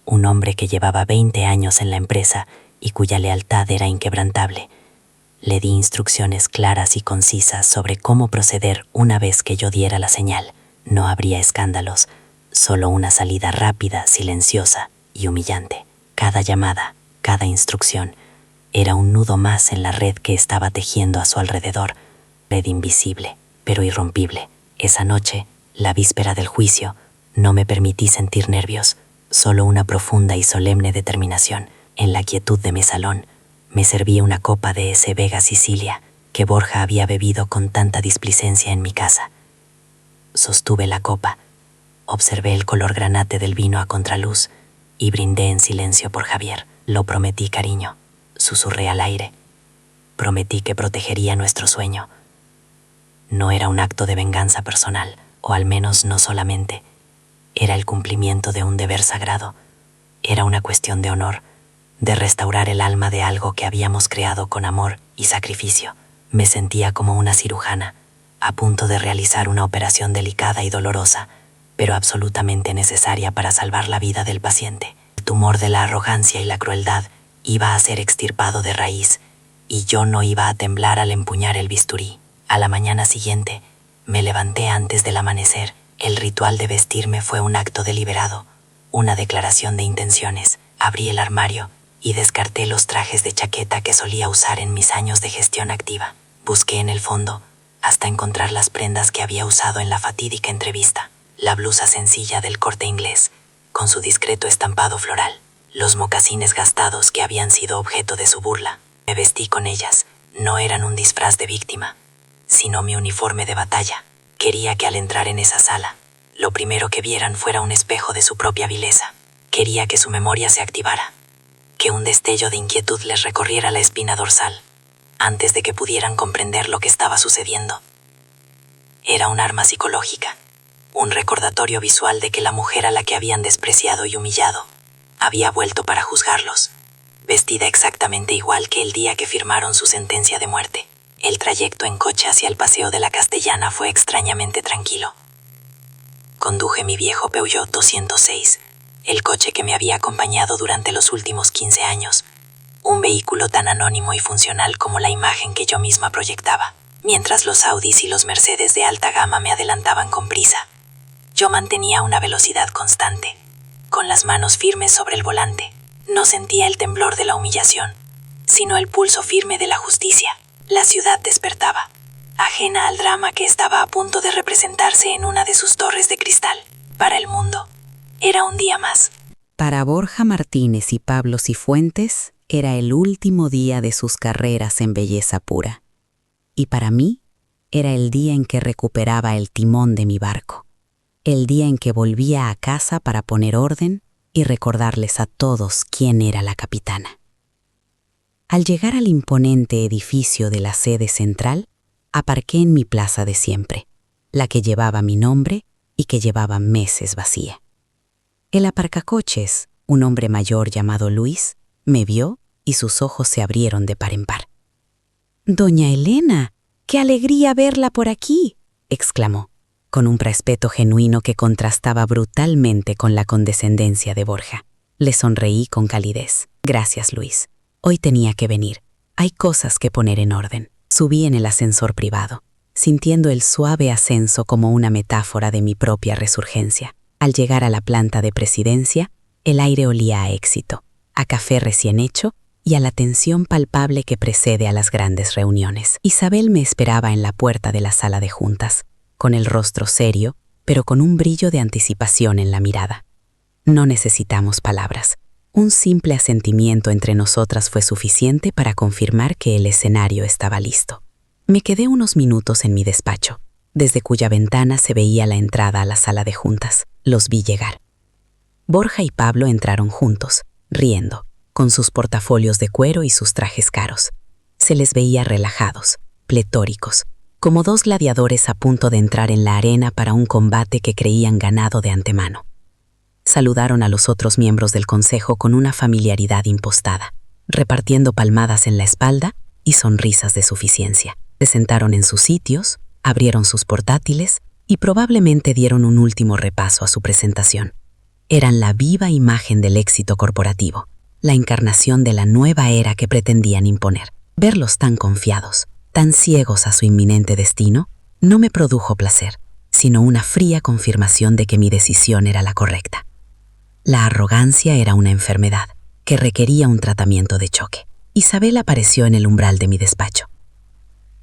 un hombre que llevaba 20 años en la empresa y cuya lealtad era inquebrantable. Le di instrucciones claras y concisas sobre cómo proceder una vez que yo diera la señal. No habría escándalos, solo una salida rápida, silenciosa y humillante. Cada llamada, cada instrucción, era un nudo más en la red que estaba tejiendo a su alrededor. Red invisible, pero irrompible. Esa noche, la víspera del juicio, no me permití sentir nervios, solo una profunda y solemne determinación. En la quietud de mi salón, me serví una copa de ese Vega Sicilia que Borja había bebido con tanta displicencia en mi casa. Sostuve la copa, observé el color granate del vino a contraluz y brindé en silencio por Javier. Lo prometí, cariño, susurré al aire. Prometí que protegería nuestro sueño. No era un acto de venganza personal, o al menos no solamente. Era el cumplimiento de un deber sagrado. Era una cuestión de honor, de restaurar el alma de algo que habíamos creado con amor y sacrificio. Me sentía como una cirujana, a punto de realizar una operación delicada y dolorosa, pero absolutamente necesaria para salvar la vida del paciente. El tumor de la arrogancia y la crueldad iba a ser extirpado de raíz, y yo no iba a temblar al empuñar el bisturí. A la mañana siguiente, me levanté antes del amanecer. El ritual de vestirme fue un acto deliberado, una declaración de intenciones. Abrí el armario y descarté los trajes de chaqueta que solía usar en mis años de gestión activa. Busqué en el fondo hasta encontrar las prendas que había usado en la fatídica entrevista. La blusa sencilla del Corte Inglés, con su discreto estampado floral. Los mocasines gastados que habían sido objeto de su burla. Me vestí con ellas. No eran un disfraz de víctima, sino mi uniforme de batalla. Quería que al entrar en esa sala, lo primero que vieran fuera un espejo de su propia vileza. Quería que su memoria se activara, que un destello de inquietud les recorriera la espina dorsal, antes de que pudieran comprender lo que estaba sucediendo. Era un arma psicológica, un recordatorio visual de que la mujer a la que habían despreciado y humillado había vuelto para juzgarlos, vestida exactamente igual que el día que firmaron su sentencia de muerte. El trayecto en coche hacia el Paseo de la Castellana fue extrañamente tranquilo. conduje mi viejo Peugeot 206, el coche que me había acompañado durante los últimos 15 años, un vehículo tan anónimo y funcional como la imagen que yo misma proyectaba. Mientras los Audis y los Mercedes de alta gama me adelantaban con prisa, yo mantenía una velocidad constante, con las manos firmes sobre el volante. No sentía el temblor de la humillación, sino el pulso firme de la justicia. La ciudad despertaba, ajena al drama que estaba a punto de representarse en una de sus torres de cristal. Para el mundo, era un día más. Para Borja Martínez y Pablo Cifuentes, era el último día de sus carreras en belleza pura. Y para mí, era el día en que recuperaba el timón de mi barco. El día en que volvía a casa para poner orden y recordarles a todos quién era la capitana. Al llegar al imponente edificio de la sede central, aparqué en mi plaza de siempre, la que llevaba mi nombre y que llevaba meses vacía. El aparcacoches, un hombre mayor llamado Luis, me vio y sus ojos se abrieron de par en par. «Doña Elena, qué alegría verla por aquí», exclamó, con un respeto genuino que contrastaba brutalmente con la condescendencia de Borja. Le sonreí con calidez. «Gracias, Luis. Hoy tenía que venir. Hay cosas que poner en orden». Subí en el ascensor privado, sintiendo el suave ascenso como una metáfora de mi propia resurgencia. Al llegar a la planta de presidencia, el aire olía a éxito, a café recién hecho y a la tensión palpable que precede a las grandes reuniones. Isabel me esperaba en la puerta de la sala de juntas, con el rostro serio, pero con un brillo de anticipación en la mirada. No necesitamos palabras. Un simple asentimiento entre nosotras fue suficiente para confirmar que el escenario estaba listo. Me quedé unos minutos en mi despacho, desde cuya ventana se veía la entrada a la sala de juntas. Los vi llegar. Borja y Pablo entraron juntos, riendo, con sus portafolios de cuero y sus trajes caros. Se les veía relajados, pletóricos, como dos gladiadores a punto de entrar en la arena para un combate que creían ganado de antemano. Saludaron a los otros miembros del consejo con una familiaridad impostada, repartiendo palmadas en la espalda y sonrisas de suficiencia. Se sentaron en sus sitios, abrieron sus portátiles y probablemente dieron un último repaso a su presentación. Eran la viva imagen del éxito corporativo, la encarnación de la nueva era que pretendían imponer. Verlos tan confiados, tan ciegos a su inminente destino, no me produjo placer, sino una fría confirmación de que mi decisión era la correcta. La arrogancia era una enfermedad que requería un tratamiento de choque. Isabel apareció en el umbral de mi despacho.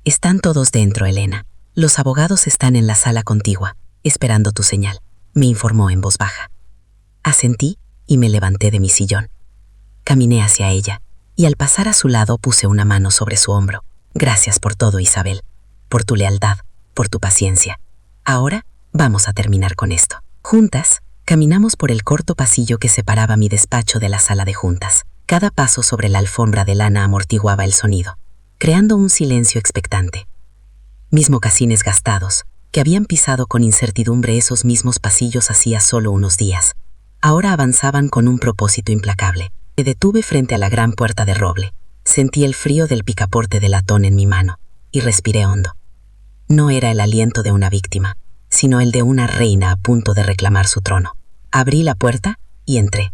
«Están todos dentro, Elena. Los abogados están en la sala contigua, esperando tu señal», me informó en voz baja. Asentí y me levanté de mi sillón. Caminé hacia ella y al pasar a su lado puse una mano sobre su hombro. «Gracias por todo, Isabel, por tu lealtad, por tu paciencia. Ahora vamos a terminar con esto». Juntas, caminamos por el corto pasillo que separaba mi despacho de la sala de juntas. Cada paso sobre la alfombra de lana amortiguaba el sonido, creando un silencio expectante. Mis mocasines gastados, que habían pisado con incertidumbre esos mismos pasillos hacía solo unos días, ahora avanzaban con un propósito implacable. Me detuve frente a la gran puerta de roble. Sentí el frío del picaporte de latón en mi mano y respiré hondo. No era el aliento de una víctima, sino el de una reina a punto de reclamar su trono. Abrí la puerta y entré.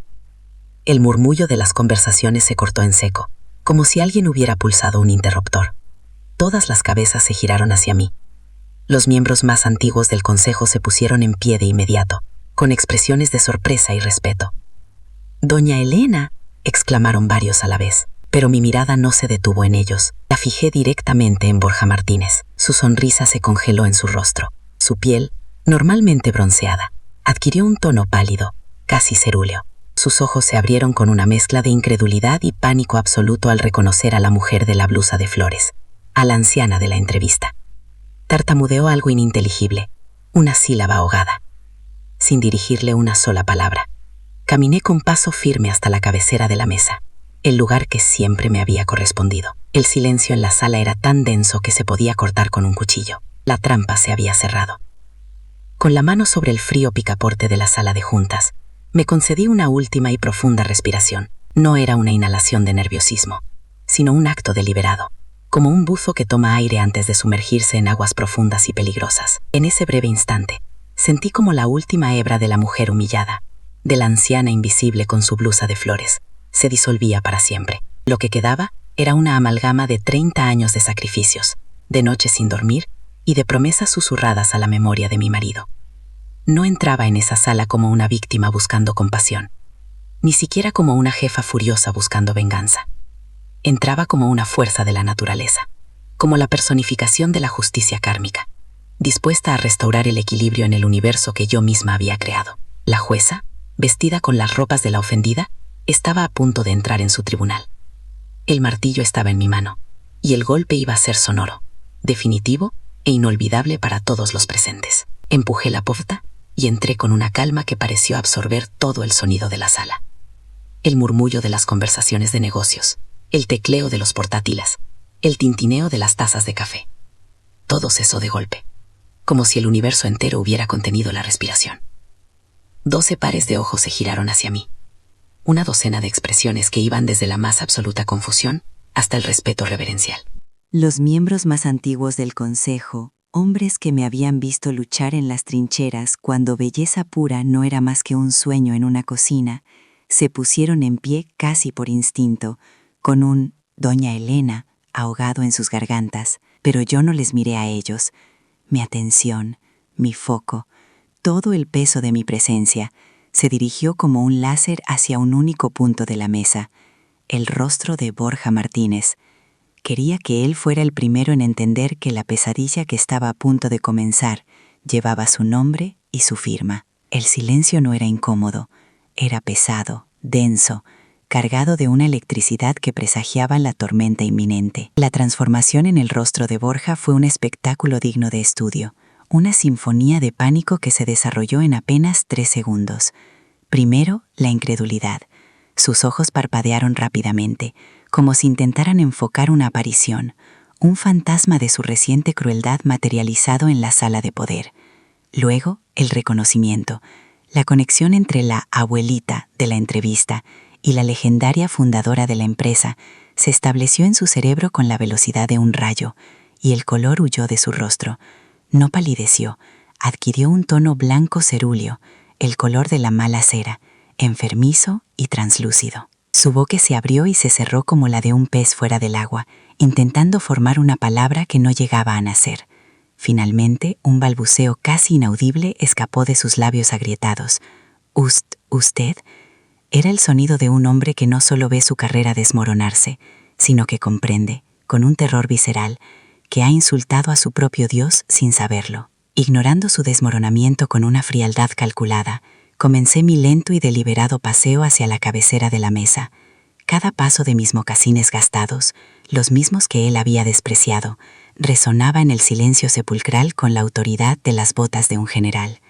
El murmullo de las conversaciones se cortó en seco, como si alguien hubiera pulsado un interruptor. Todas las cabezas se giraron hacia mí. Los miembros más antiguos del consejo se pusieron en pie de inmediato, con expresiones de sorpresa y respeto. «Doña Elena», exclamaron varios a la vez, pero mi mirada no se detuvo en ellos. La fijé directamente en Borja Martínez. Su sonrisa se congeló en su rostro. Su piel, normalmente bronceada, adquirió un tono pálido, casi cerúleo. Sus ojos se abrieron con una mezcla de incredulidad y pánico absoluto al reconocer a la mujer de la blusa de flores, a la anciana de la entrevista. Tartamudeó algo ininteligible, una sílaba ahogada. Sin dirigirle una sola palabra, caminé con paso firme hasta la cabecera de la mesa, el lugar que siempre me había correspondido. El silencio en la sala era tan denso que se podía cortar con un cuchillo. La trampa se había cerrado. Con la mano sobre el frío picaporte de la sala de juntas, me concedí una última y profunda respiración. No era una inhalación de nerviosismo, sino un acto deliberado, como un buzo que toma aire antes de sumergirse en aguas profundas y peligrosas. En ese breve instante, Sentí como la última hebra de la mujer humillada, de la anciana invisible con su blusa de flores, se disolvía para siempre. Lo que quedaba era una amalgama de 30 años de sacrificios, de noches sin dormir y de promesas susurradas a la memoria de mi marido. No entraba en esa sala como una víctima buscando compasión, ni siquiera como una jefa furiosa buscando venganza. Entraba como una fuerza de la naturaleza, como la personificación de la justicia kármica, dispuesta a restaurar el equilibrio en el universo que yo misma había creado. La jueza, vestida con las ropas de la ofendida, estaba a punto de entrar en su tribunal. El martillo estaba en mi mano, y el golpe iba a ser sonoro, definitivo e inolvidable para todos los presentes. Empujé la puerta y entré con una calma que pareció absorber todo el sonido de la sala. El murmullo de las conversaciones de negocios, el tecleo de los portátiles, el tintineo de las tazas de café. Todo cesó de golpe, como si el universo entero hubiera contenido la respiración. 12 pares de ojos se giraron hacia mí. Una docena de expresiones que iban desde la más absoluta confusión hasta el respeto reverencial. Los miembros más antiguos del consejo, hombres que me habían visto luchar en las trincheras cuando belleza pura no era más que un sueño en una cocina, se pusieron en pie casi por instinto, con un «Doña Elena» ahogado en sus gargantas, pero yo no les miré a ellos. Mi atención, mi foco, todo el peso de mi presencia, se dirigió como un láser hacia un único punto de la mesa, el rostro de Borja Martínez. Quería que él fuera el primero en entender que la pesadilla que estaba a punto de comenzar llevaba su nombre y su firma. El silencio no era incómodo, era pesado, denso, cargado de una electricidad que presagiaba la tormenta inminente. La transformación en el rostro de Borja fue un espectáculo digno de estudio, una sinfonía de pánico que se desarrolló en apenas 3 segundos. Primero, la incredulidad. Sus ojos parpadearon rápidamente, como si intentaran enfocar una aparición, un fantasma de su reciente crueldad materializado en la sala de poder. Luego, el reconocimiento, la conexión entre la abuelita de la entrevista y la legendaria fundadora de la empresa se estableció en su cerebro con la velocidad de un rayo, y el color huyó de su rostro. No palideció, adquirió un tono blanco cerúleo, el color de la mala cera, enfermizo y translúcido. Su boca se abrió y se cerró como la de un pez fuera del agua, intentando formar una palabra que no llegaba a nacer. Finalmente, un balbuceo casi inaudible escapó de sus labios agrietados. ¿Usted? Era el sonido de un hombre que no solo ve su carrera desmoronarse, sino que comprende, con un terror visceral, que ha insultado a su propio Dios sin saberlo. Ignorando su desmoronamiento con una frialdad calculada, comencé mi lento y deliberado paseo hacia la cabecera de la mesa. Cada paso de mis mocasines gastados, los mismos que él había despreciado, resonaba en el silencio sepulcral con la autoridad de las botas de un general.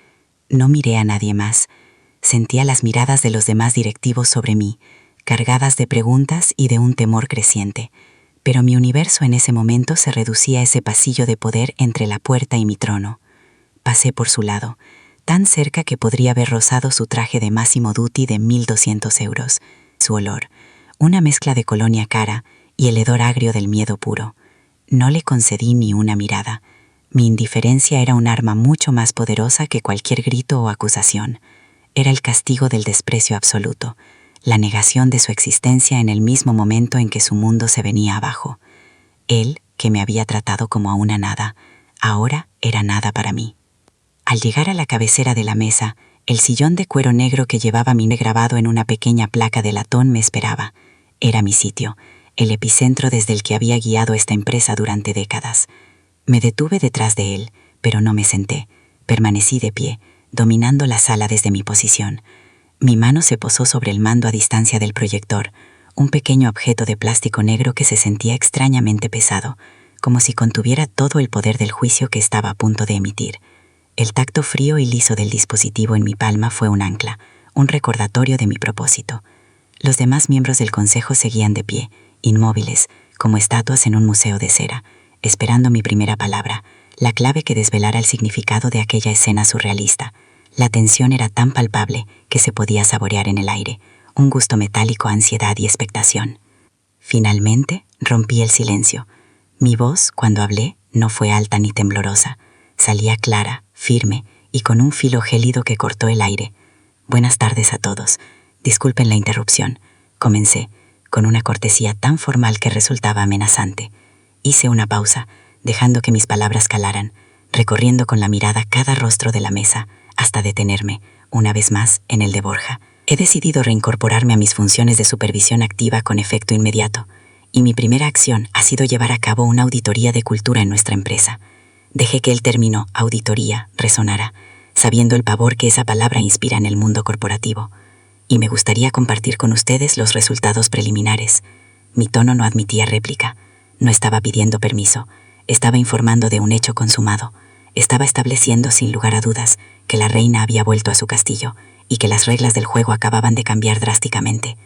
No miré a nadie más. Sentía las miradas de los demás directivos sobre mí, cargadas de preguntas y de un temor creciente. Pero mi universo en ese momento se reducía a ese pasillo de poder entre la puerta y mi trono. Pasé por su lado, tan cerca que podría haber rozado su traje de Massimo Dutti de 1.200 euros. Su olor, una mezcla de colonia cara y el hedor agrio del miedo puro. No le concedí ni una mirada. Mi indiferencia era un arma mucho más poderosa que cualquier grito o acusación. Era el castigo del desprecio absoluto, la negación de su existencia en el mismo momento en que su mundo se venía abajo. Él, que me había tratado como a una nada, ahora era nada para mí. Al llegar a la cabecera de la mesa, el sillón de cuero negro que llevaba mi nombre grabado en una pequeña placa de latón me esperaba. Era mi sitio, el epicentro desde el que había guiado esta empresa durante décadas. Me detuve detrás de él, pero no me senté. Permanecí de pie, dominando la sala desde mi posición. Mi mano se posó sobre el mando a distancia del proyector, un pequeño objeto de plástico negro que se sentía extrañamente pesado, como si contuviera todo el poder del juicio que estaba a punto de emitir. El tacto frío y liso del dispositivo en mi palma fue un ancla, un recordatorio de mi propósito. Los demás miembros del consejo seguían de pie, inmóviles, como estatuas en un museo de cera, esperando mi primera palabra, la clave que desvelara el significado de aquella escena surrealista. La tensión era tan palpable que se podía saborear en el aire, un gusto metálico a ansiedad y expectación. Finalmente, rompí el silencio. Mi voz, cuando hablé, no fue alta ni temblorosa. Salía clara, firme y con un filo gélido que cortó el aire. Buenas tardes a todos. Disculpen la interrupción. Comencé, con una cortesía tan formal que resultaba amenazante. Hice una pausa, dejando que mis palabras calaran, recorriendo con la mirada cada rostro de la mesa, hasta detenerme, una vez más, en el de Borja. He decidido reincorporarme a mis funciones de supervisión activa con efecto inmediato, y mi primera acción ha sido llevar a cabo una auditoría de cultura en nuestra empresa. Dejé que el término auditoría resonara, sabiendo el pavor que esa palabra inspira en el mundo corporativo, y me gustaría compartir con ustedes los resultados preliminares. Mi tono no admitía réplica, no estaba pidiendo permiso, estaba informando de un hecho consumado, estaba estableciendo sin lugar a dudas que la reina había vuelto a su castillo y que las reglas del juego acababan de cambiar drásticamente.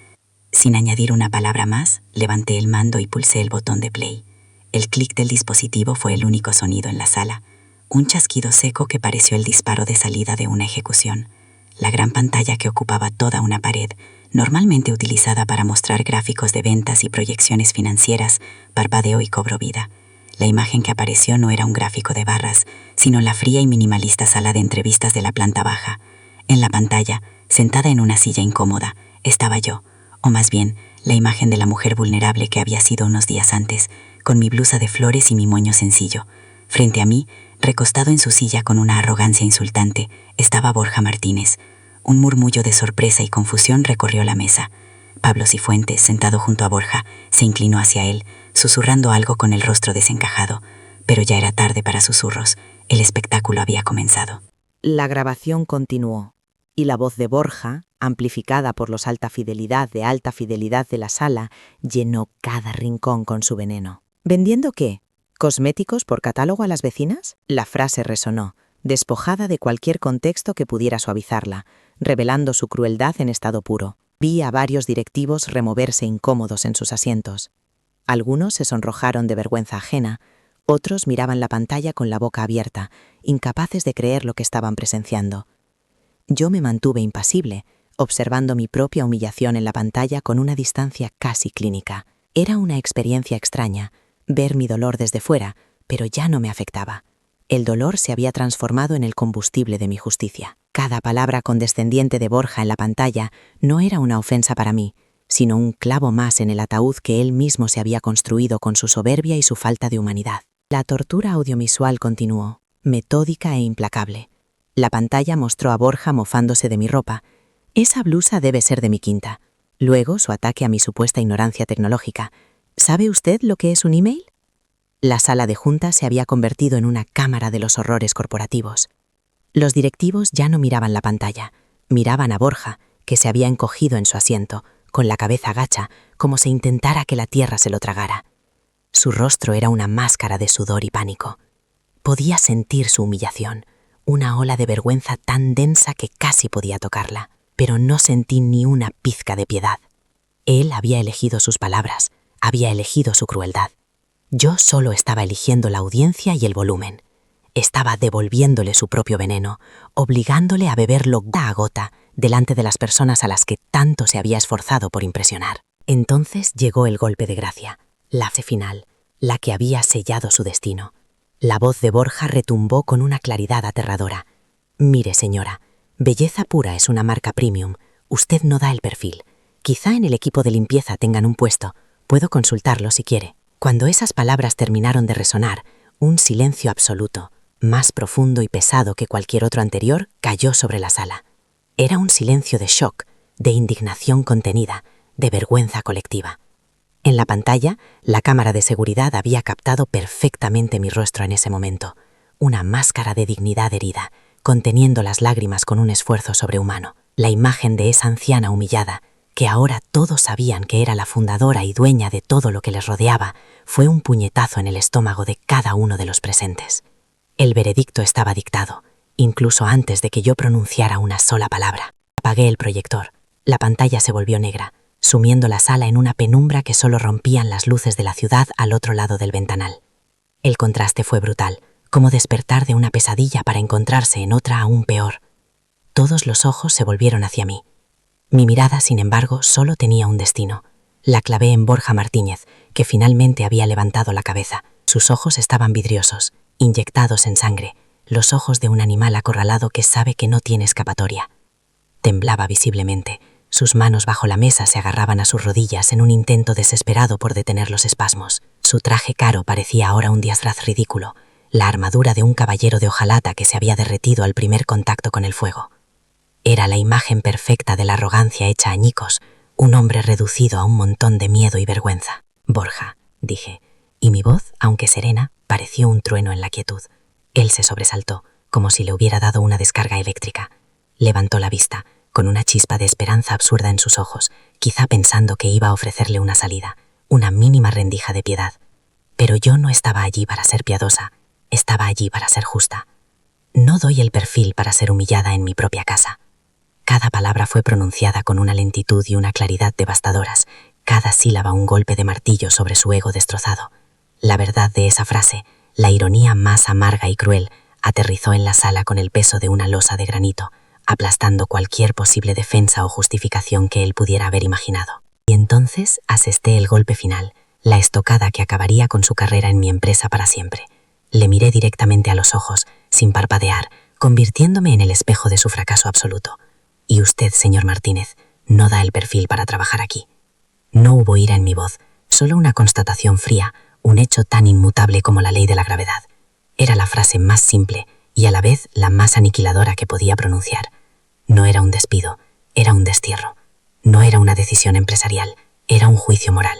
Sin añadir una palabra más, levanté el mando y pulsé el botón de play. El clic del dispositivo fue el único sonido en la sala, un chasquido seco que pareció el disparo de salida de una ejecución. La gran pantalla que ocupaba toda una pared, normalmente utilizada para mostrar gráficos de ventas y proyecciones financieras, parpadeó y cobró vida. La imagen que apareció no era un gráfico de barras, sino la fría y minimalista sala de entrevistas de la planta baja. En la pantalla, sentada en una silla incómoda, estaba yo, o más bien, la imagen de la mujer vulnerable que había sido unos días antes, con mi blusa de flores y mi moño sencillo. Frente a mí, recostado en su silla con una arrogancia insultante, estaba Borja Martínez. Un murmullo de sorpresa y confusión recorrió la mesa. Pablo Cifuentes, sentado junto a Borja, se inclinó hacia él, susurrando algo con el rostro desencajado. Pero ya era tarde para susurros. El espectáculo había comenzado. La grabación continuó, y la voz de Borja, amplificada por los alta fidelidad de la sala, llenó cada rincón con su veneno. ¿Vendiendo qué? ¿Cosméticos por catálogo a las vecinas? La frase resonó, despojada de cualquier contexto que pudiera suavizarla, revelando su crueldad en estado puro. Vi a varios directivos removerse incómodos en sus asientos. Algunos se sonrojaron de vergüenza ajena, otros miraban la pantalla con la boca abierta, incapaces de creer lo que estaban presenciando. Yo me mantuve impasible, observando mi propia humillación en la pantalla con una distancia casi clínica. Era una experiencia extraña, ver mi dolor desde fuera, pero ya no me afectaba. El dolor se había transformado en el combustible de mi justicia. Cada palabra condescendiente de Borja en la pantalla no era una ofensa para mí, sino un clavo más en el ataúd que él mismo se había construido con su soberbia y su falta de humanidad. La tortura audiovisual continuó, metódica e implacable. La pantalla mostró a Borja mofándose de mi ropa. Esa blusa debe ser de mi quinta. Luego, su ataque a mi supuesta ignorancia tecnológica. ¿Sabe usted lo que es un email? La sala de juntas se había convertido en una cámara de los horrores corporativos. Los directivos ya no miraban la pantalla, miraban a Borja, que se había encogido en su asiento, con la cabeza gacha, como si intentara que la tierra se lo tragara. Su rostro era una máscara de sudor y pánico. Podía sentir su humillación, una ola de vergüenza tan densa que casi podía tocarla, pero no sentí ni una pizca de piedad. Él había elegido sus palabras, había elegido su crueldad. Yo solo estaba eligiendo la audiencia y el volumen. Estaba devolviéndole su propio veneno, obligándole a beberlo gota a gota delante de las personas a las que tanto se había esforzado por impresionar. Entonces llegó el golpe de gracia, la frase final, la que había sellado su destino. La voz de Borja retumbó con una claridad aterradora. Mire, señora, belleza pura es una marca premium. Usted no da el perfil. Quizá en el equipo de limpieza tengan un puesto. Puedo consultarlo si quiere. Cuando esas palabras terminaron de resonar, un silencio absoluto, más profundo y pesado que cualquier otro anterior, cayó sobre la sala. Era un silencio de shock, de indignación contenida, de vergüenza colectiva. En la pantalla, la cámara de seguridad había captado perfectamente mi rostro en ese momento, una máscara de dignidad herida, conteniendo las lágrimas con un esfuerzo sobrehumano. La imagen de esa anciana humillada, que ahora todos sabían que era la fundadora y dueña de todo lo que les rodeaba, fue un puñetazo en el estómago de cada uno de los presentes. El veredicto estaba dictado, incluso antes de que yo pronunciara una sola palabra. Apagué el proyector. La pantalla se volvió negra, sumiendo la sala en una penumbra que solo rompían las luces de la ciudad al otro lado del ventanal. El contraste fue brutal, como despertar de una pesadilla para encontrarse en otra aún peor. Todos los ojos se volvieron hacia mí. Mi mirada, sin embargo, solo tenía un destino. La clavé en Borja Martínez, que finalmente había levantado la cabeza. Sus ojos estaban vidriosos, inyectados en sangre, los ojos de un animal acorralado que sabe que no tiene escapatoria. Temblaba visiblemente. Sus manos bajo la mesa se agarraban a sus rodillas en un intento desesperado por detener los espasmos. Su traje caro parecía ahora un disfraz ridículo, la armadura de un caballero de hojalata que se había derretido al primer contacto con el fuego. Era la imagen perfecta de la arrogancia hecha añicos, un hombre reducido a un montón de miedo y vergüenza. Borja, dije, y mi voz, aunque serena, pareció un trueno en la quietud. Él se sobresaltó, como si le hubiera dado una descarga eléctrica. Levantó la vista, con una chispa de esperanza absurda en sus ojos, quizá pensando que iba a ofrecerle una salida, una mínima rendija de piedad. Pero yo no estaba allí para ser piadosa, estaba allí para ser justa. No doy el perfil para ser humillada en mi propia casa. Cada palabra fue pronunciada con una lentitud y una claridad devastadoras, cada sílaba un golpe de martillo sobre su ego destrozado. La verdad de esa frase, la ironía más amarga y cruel, aterrizó en la sala con el peso de una losa de granito, aplastando cualquier posible defensa o justificación que él pudiera haber imaginado. Y entonces asesté el golpe final, la estocada que acabaría con su carrera en mi empresa para siempre. Le miré directamente a los ojos, sin parpadear, convirtiéndome en el espejo de su fracaso absoluto. Y usted, señor Martínez, no da el perfil para trabajar aquí. No hubo ira en mi voz, solo una constatación fría, un hecho tan inmutable como la ley de la gravedad. Era la frase más simple y a la vez la más aniquiladora que podía pronunciar. No era un despido, era un destierro. No era una decisión empresarial, era un juicio moral.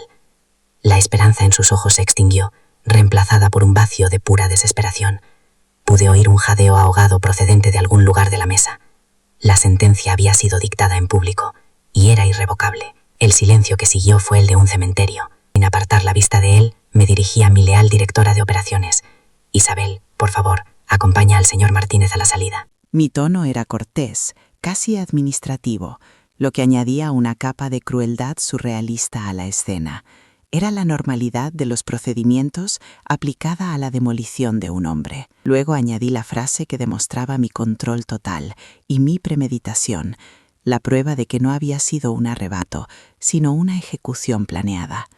La esperanza en sus ojos se extinguió, reemplazada por un vacío de pura desesperación. Pude oír un jadeo ahogado procedente de algún lugar de la mesa. La sentencia había sido dictada en público, y era irrevocable. El silencio que siguió fue el de un cementerio. Sin apartar la vista de él, me dirigí a mi leal directora de operaciones. Isabel, por favor, acompaña al señor Martínez a la salida. Mi tono era cortés, casi administrativo, lo que añadía una capa de crueldad surrealista a la escena. Era la normalidad de los procedimientos aplicada a la demolición de un hombre. Luego añadí la frase que demostraba mi control total y mi premeditación, la prueba de que no había sido un arrebato, sino una ejecución planeada.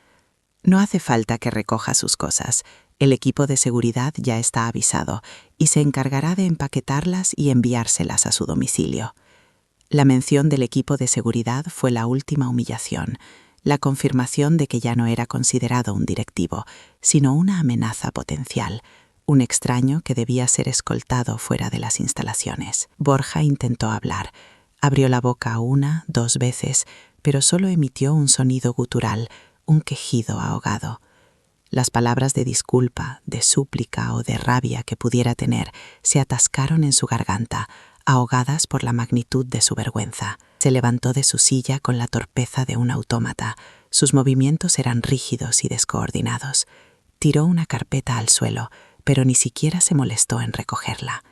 No hace falta que recoja sus cosas. El equipo de seguridad ya está avisado y se encargará de empaquetarlas y enviárselas a su domicilio. La mención del equipo de seguridad fue la última humillación, la confirmación de que ya no era considerado un directivo, sino una amenaza potencial, un extraño que debía ser escoltado fuera de las instalaciones. Borja intentó hablar. Abrió la boca 1, 2 veces, pero solo emitió un sonido gutural, un quejido ahogado. Las palabras de disculpa, de súplica o de rabia que pudiera tener se atascaron en su garganta, ahogadas por la magnitud de su vergüenza. Se levantó de su silla con la torpeza de un autómata. Sus movimientos eran rígidos y descoordinados. Tiró una carpeta al suelo, pero ni siquiera se molestó en recogerla.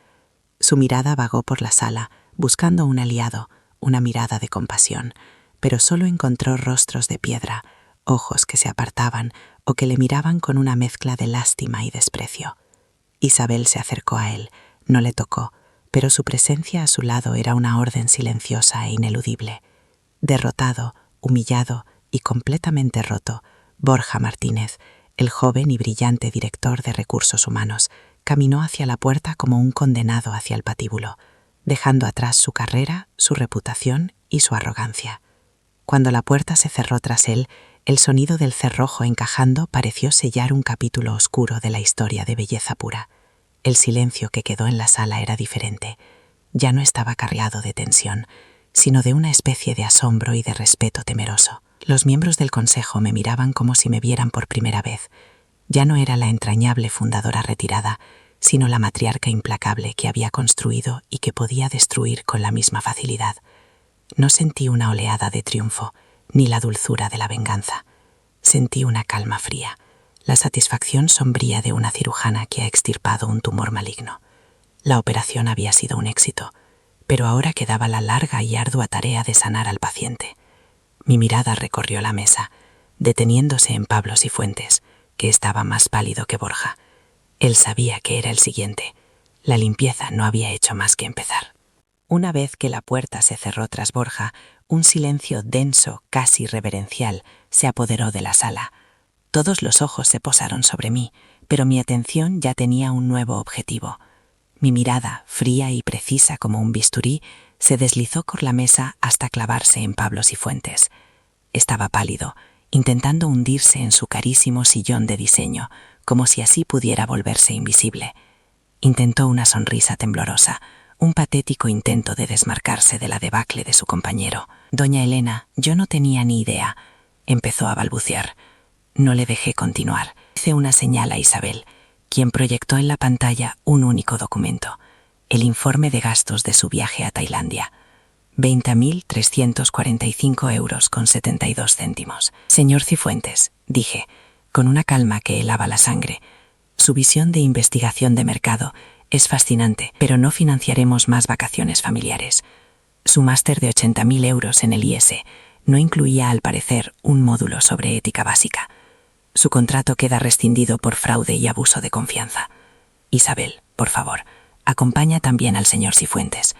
Su mirada vagó por la sala, buscando un aliado, una mirada de compasión, pero solo encontró rostros de piedra, ojos que se apartaban o que le miraban con una mezcla de lástima y desprecio. Isabel se acercó a él, no le tocó, pero su presencia a su lado era una orden silenciosa e ineludible. Derrotado, humillado y completamente roto, Borja Martínez, el joven y brillante director de recursos humanos, caminó hacia la puerta como un condenado hacia el patíbulo, dejando atrás su carrera, su reputación y su arrogancia. Cuando la puerta se cerró tras él, el sonido del cerrojo encajando pareció sellar un capítulo oscuro de la historia de belleza pura. El silencio que quedó en la sala era diferente. Ya no estaba cargado de tensión, sino de una especie de asombro y de respeto temeroso. Los miembros del consejo me miraban como si me vieran por primera vez. Ya no era la entrañable fundadora retirada, sino la matriarca implacable que había construido y que podía destruir con la misma facilidad. No sentí una oleada de triunfo, ni la dulzura de la venganza. Sentí una calma fría, la satisfacción sombría de una cirujana que ha extirpado un tumor maligno. La operación había sido un éxito, pero ahora quedaba la larga y ardua tarea de sanar al paciente. Mi mirada recorrió la mesa, deteniéndose en Pablo Cifuentes, que estaba más pálido que Borja. Él sabía que era el siguiente. La limpieza no había hecho más que empezar. Una vez que la puerta se cerró tras Borja, un silencio denso, casi reverencial, se apoderó de la sala. Todos los ojos se posaron sobre mí, pero mi atención ya tenía un nuevo objetivo. Mi mirada, fría y precisa como un bisturí, se deslizó por la mesa hasta clavarse en Pablo Cifuentes. Estaba pálido, intentando hundirse en su carísimo sillón de diseño, como si así pudiera volverse invisible. Intentó una sonrisa temblorosa, un patético intento de desmarcarse de la debacle de su compañero. «Doña Elena, yo no tenía ni idea», empezó a balbucear. No le dejé continuar. Hice una señal a Isabel, quien proyectó en la pantalla un único documento, el informe de gastos de su viaje a Tailandia. 20.345 euros con 72 céntimos. Señor Cifuentes, dije, con una calma que helaba la sangre, su visión de investigación de mercado es fascinante, pero no financiaremos más vacaciones familiares. Su máster de 80.000 euros en el IES no incluía, al parecer, un módulo sobre ética básica. Su contrato queda rescindido por fraude y abuso de confianza. Isabel, por favor, acompaña también al señor Cifuentes.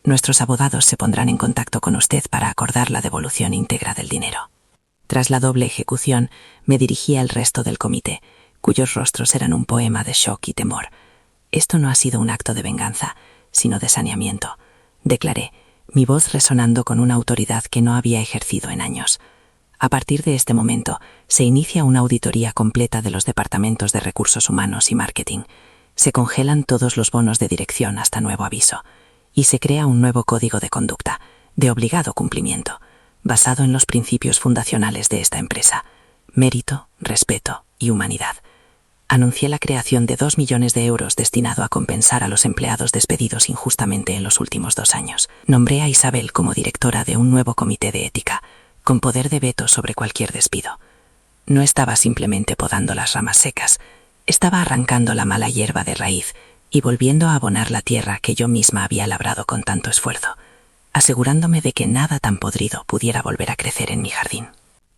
Nuestros abogados se pondrán en contacto con usted para acordar la devolución íntegra del dinero. Tras la doble ejecución, me dirigí al resto del comité, cuyos rostros eran un poema de shock y temor. Esto no ha sido un acto de venganza, sino de saneamiento, declaré, mi voz resonando con una autoridad que no había ejercido en años. A partir de este momento, se inicia una auditoría completa de los departamentos de recursos humanos y marketing. Se congelan todos los bonos de dirección hasta nuevo aviso. Y se crea un nuevo código de conducta, de obligado cumplimiento, basado en los principios fundacionales de esta empresa: mérito, respeto y humanidad. Anuncié la creación de 2 millones de euros destinado a compensar a los empleados despedidos injustamente en los últimos 2 años. Nombré a Isabel como directora de un nuevo comité de ética, con poder de veto sobre cualquier despido. No estaba simplemente podando las ramas secas, estaba arrancando la mala hierba de raíz y volviendo a abonar la tierra que yo misma había labrado con tanto esfuerzo, asegurándome de que nada tan podrido pudiera volver a crecer en mi jardín.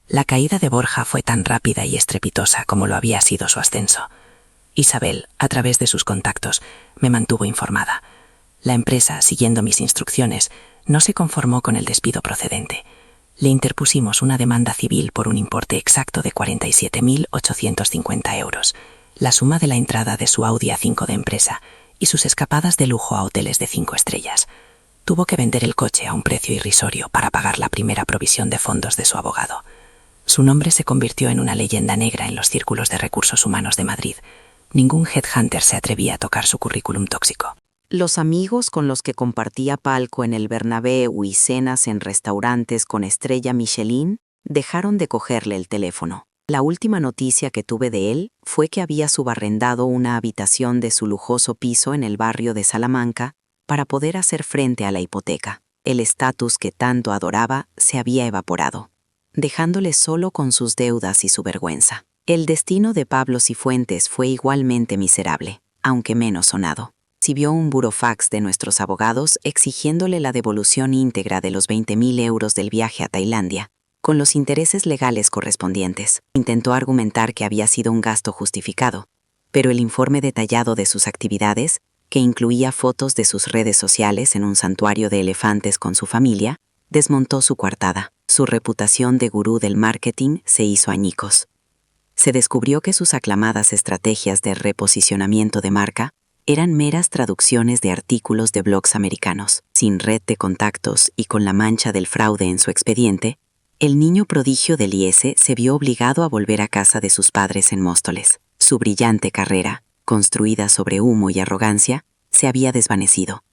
La caída de Borja fue tan rápida y estrepitosa como lo había sido su ascenso. Isabel, a través de sus contactos, me mantuvo informada. La empresa, siguiendo mis instrucciones, no se conformó con el despido procedente. Le interpusimos una demanda civil por un importe exacto de 47.850 euros, la suma de la entrada de su Audi A5 de empresa y sus escapadas de lujo a hoteles de 5 estrellas. Tuvo que vender el coche a un precio irrisorio para pagar la primera provisión de fondos de su abogado. Su nombre se convirtió en una leyenda negra en los círculos de recursos humanos de Madrid. Ningún headhunter se atrevía a tocar su currículum tóxico. Los amigos con los que compartía palco en el Bernabéu y cenas en restaurantes con estrella Michelin dejaron de cogerle el teléfono. La última noticia que tuve de él fue que había subarrendado una habitación de su lujoso piso en el barrio de Salamanca para poder hacer frente a la hipoteca. El estatus que tanto adoraba se había evaporado, dejándole solo con sus deudas y su vergüenza. El destino de Pablo Cifuentes fue igualmente miserable, aunque menos sonado. Recibió un burofax de nuestros abogados exigiéndole la devolución íntegra de los 20.000 euros del viaje a Tailandia, con los intereses legales correspondientes. Intentó argumentar que había sido un gasto justificado, pero el informe detallado de sus actividades, que incluía fotos de sus redes sociales en un santuario de elefantes con su familia, desmontó su coartada. Su reputación de gurú del marketing se hizo añicos. Se descubrió que sus aclamadas estrategias de reposicionamiento de marca eran meras traducciones de artículos de blogs americanos. Sin red de contactos y con la mancha del fraude en su expediente, el niño prodigio del IES se vio obligado a volver a casa de sus padres en Móstoles. Su brillante carrera, construida sobre humo y arrogancia, se había desvanecido,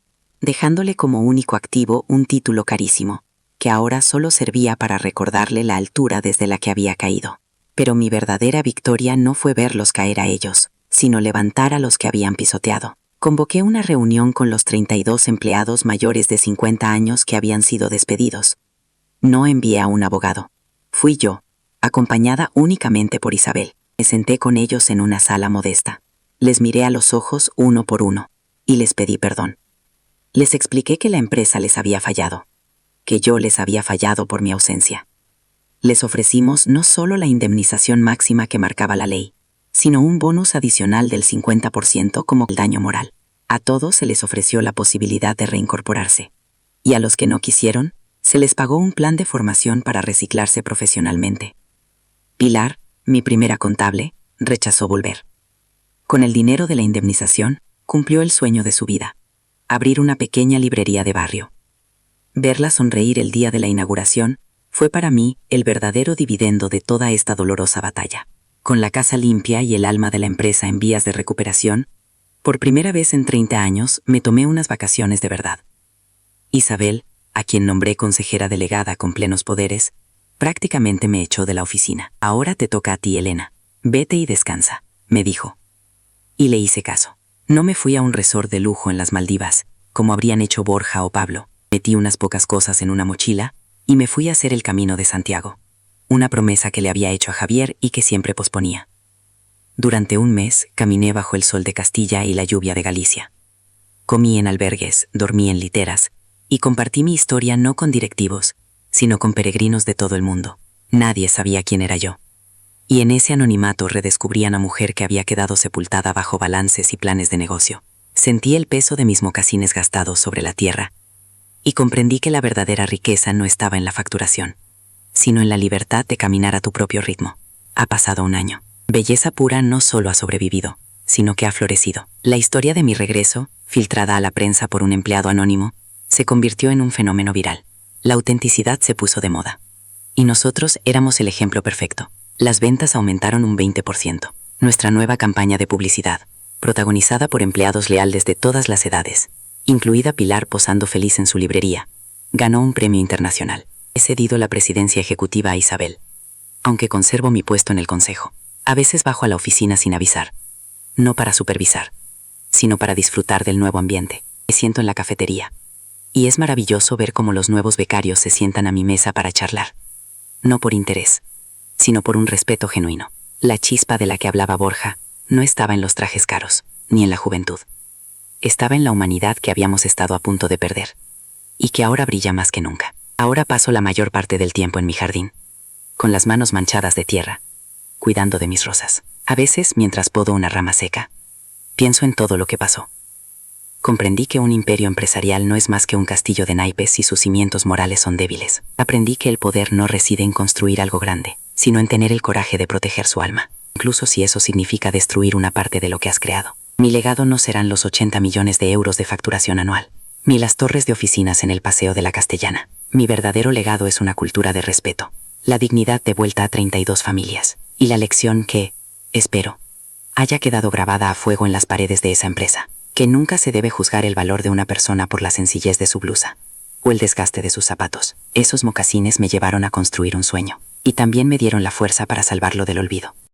dejándole como único activo un título carísimo, que ahora solo servía para recordarle la altura desde la que había caído. Pero mi verdadera victoria no fue verlos caer a ellos, sino levantar a los que habían pisoteado. Convoqué una reunión con los 32 empleados mayores de 50 años que habían sido despedidos. No envié a un abogado. Fui yo, acompañada únicamente por Isabel. Me senté con ellos en una sala modesta. Les miré a los ojos uno por uno, y les pedí perdón. Les expliqué que la empresa les había fallado, que yo les había fallado por mi ausencia. Les ofrecimos no solo la indemnización máxima que marcaba la ley, sino un bonus adicional del 50% como el daño moral. A todos se les ofreció la posibilidad de reincorporarse, y a los que no quisieron, se les pagó un plan de formación para reciclarse profesionalmente. Pilar, mi primera contable, rechazó volver. Con el dinero de la indemnización, cumplió el sueño de su vida: abrir una pequeña librería de barrio. Verla sonreír el día de la inauguración fue para mí el verdadero dividendo de toda esta dolorosa batalla. Con la casa limpia y el alma de la empresa en vías de recuperación, por primera vez en 30 años me tomé unas vacaciones de verdad. Isabel, a quien nombré consejera delegada con plenos poderes, prácticamente me echó de la oficina. Ahora te toca a ti, Elena. Vete y descansa, me dijo. Y le hice caso. No me fui a un resort de lujo en las Maldivas, como habrían hecho Borja o Pablo. Metí unas pocas cosas en una mochila y me fui a hacer el Camino de Santiago, una promesa que le había hecho a Javier y que siempre posponía. Durante un mes caminé bajo el sol de Castilla y la lluvia de Galicia. Comí en albergues, dormí en literas y compartí mi historia no con directivos, sino con peregrinos de todo el mundo. Nadie sabía quién era yo. Y en ese anonimato redescubrí a una mujer que había quedado sepultada bajo balances y planes de negocio. Sentí el peso de mis mocasines gastados sobre la tierra y comprendí que la verdadera riqueza no estaba en la facturación, sino en la libertad de caminar a tu propio ritmo. Ha pasado un año. Belleza pura no solo ha sobrevivido, sino que ha florecido. La historia de mi regreso, filtrada a la prensa por un empleado anónimo, se convirtió en un fenómeno viral. La autenticidad se puso de moda. Y nosotros éramos el ejemplo perfecto. Las ventas aumentaron un 20%. Nuestra nueva campaña de publicidad, protagonizada por empleados leales de todas las edades, incluida Pilar posando feliz en su librería, ganó un premio internacional. He cedido la presidencia ejecutiva a Isabel, aunque conservo mi puesto en el consejo. A veces bajo a la oficina sin avisar, no para supervisar, sino para disfrutar del nuevo ambiente. Me siento en la cafetería, y es maravilloso ver cómo los nuevos becarios se sientan a mi mesa para charlar, no por interés, sino por un respeto genuino. La chispa de la que hablaba Borja no estaba en los trajes caros, ni en la juventud. Estaba en la humanidad que habíamos estado a punto de perder, y que ahora brilla más que nunca. Ahora paso la mayor parte del tiempo en mi jardín, con las manos manchadas de tierra, cuidando de mis rosas. A veces, mientras podo una rama seca, pienso en todo lo que pasó. Comprendí que un imperio empresarial no es más que un castillo de naipes si sus cimientos morales son débiles. Aprendí que el poder no reside en construir algo grande, sino en tener el coraje de proteger su alma, incluso si eso significa destruir una parte de lo que has creado. Mi legado no serán los 80 millones de euros de facturación anual, ni las torres de oficinas en el Paseo de la Castellana. Mi verdadero legado es una cultura de respeto, la dignidad devuelta a 32 familias, y la lección que, espero, haya quedado grabada a fuego en las paredes de esa empresa, que nunca se debe juzgar el valor de una persona por la sencillez de su blusa o el desgaste de sus zapatos. Esos mocasines me llevaron a construir un sueño, y también me dieron la fuerza para salvarlo del olvido.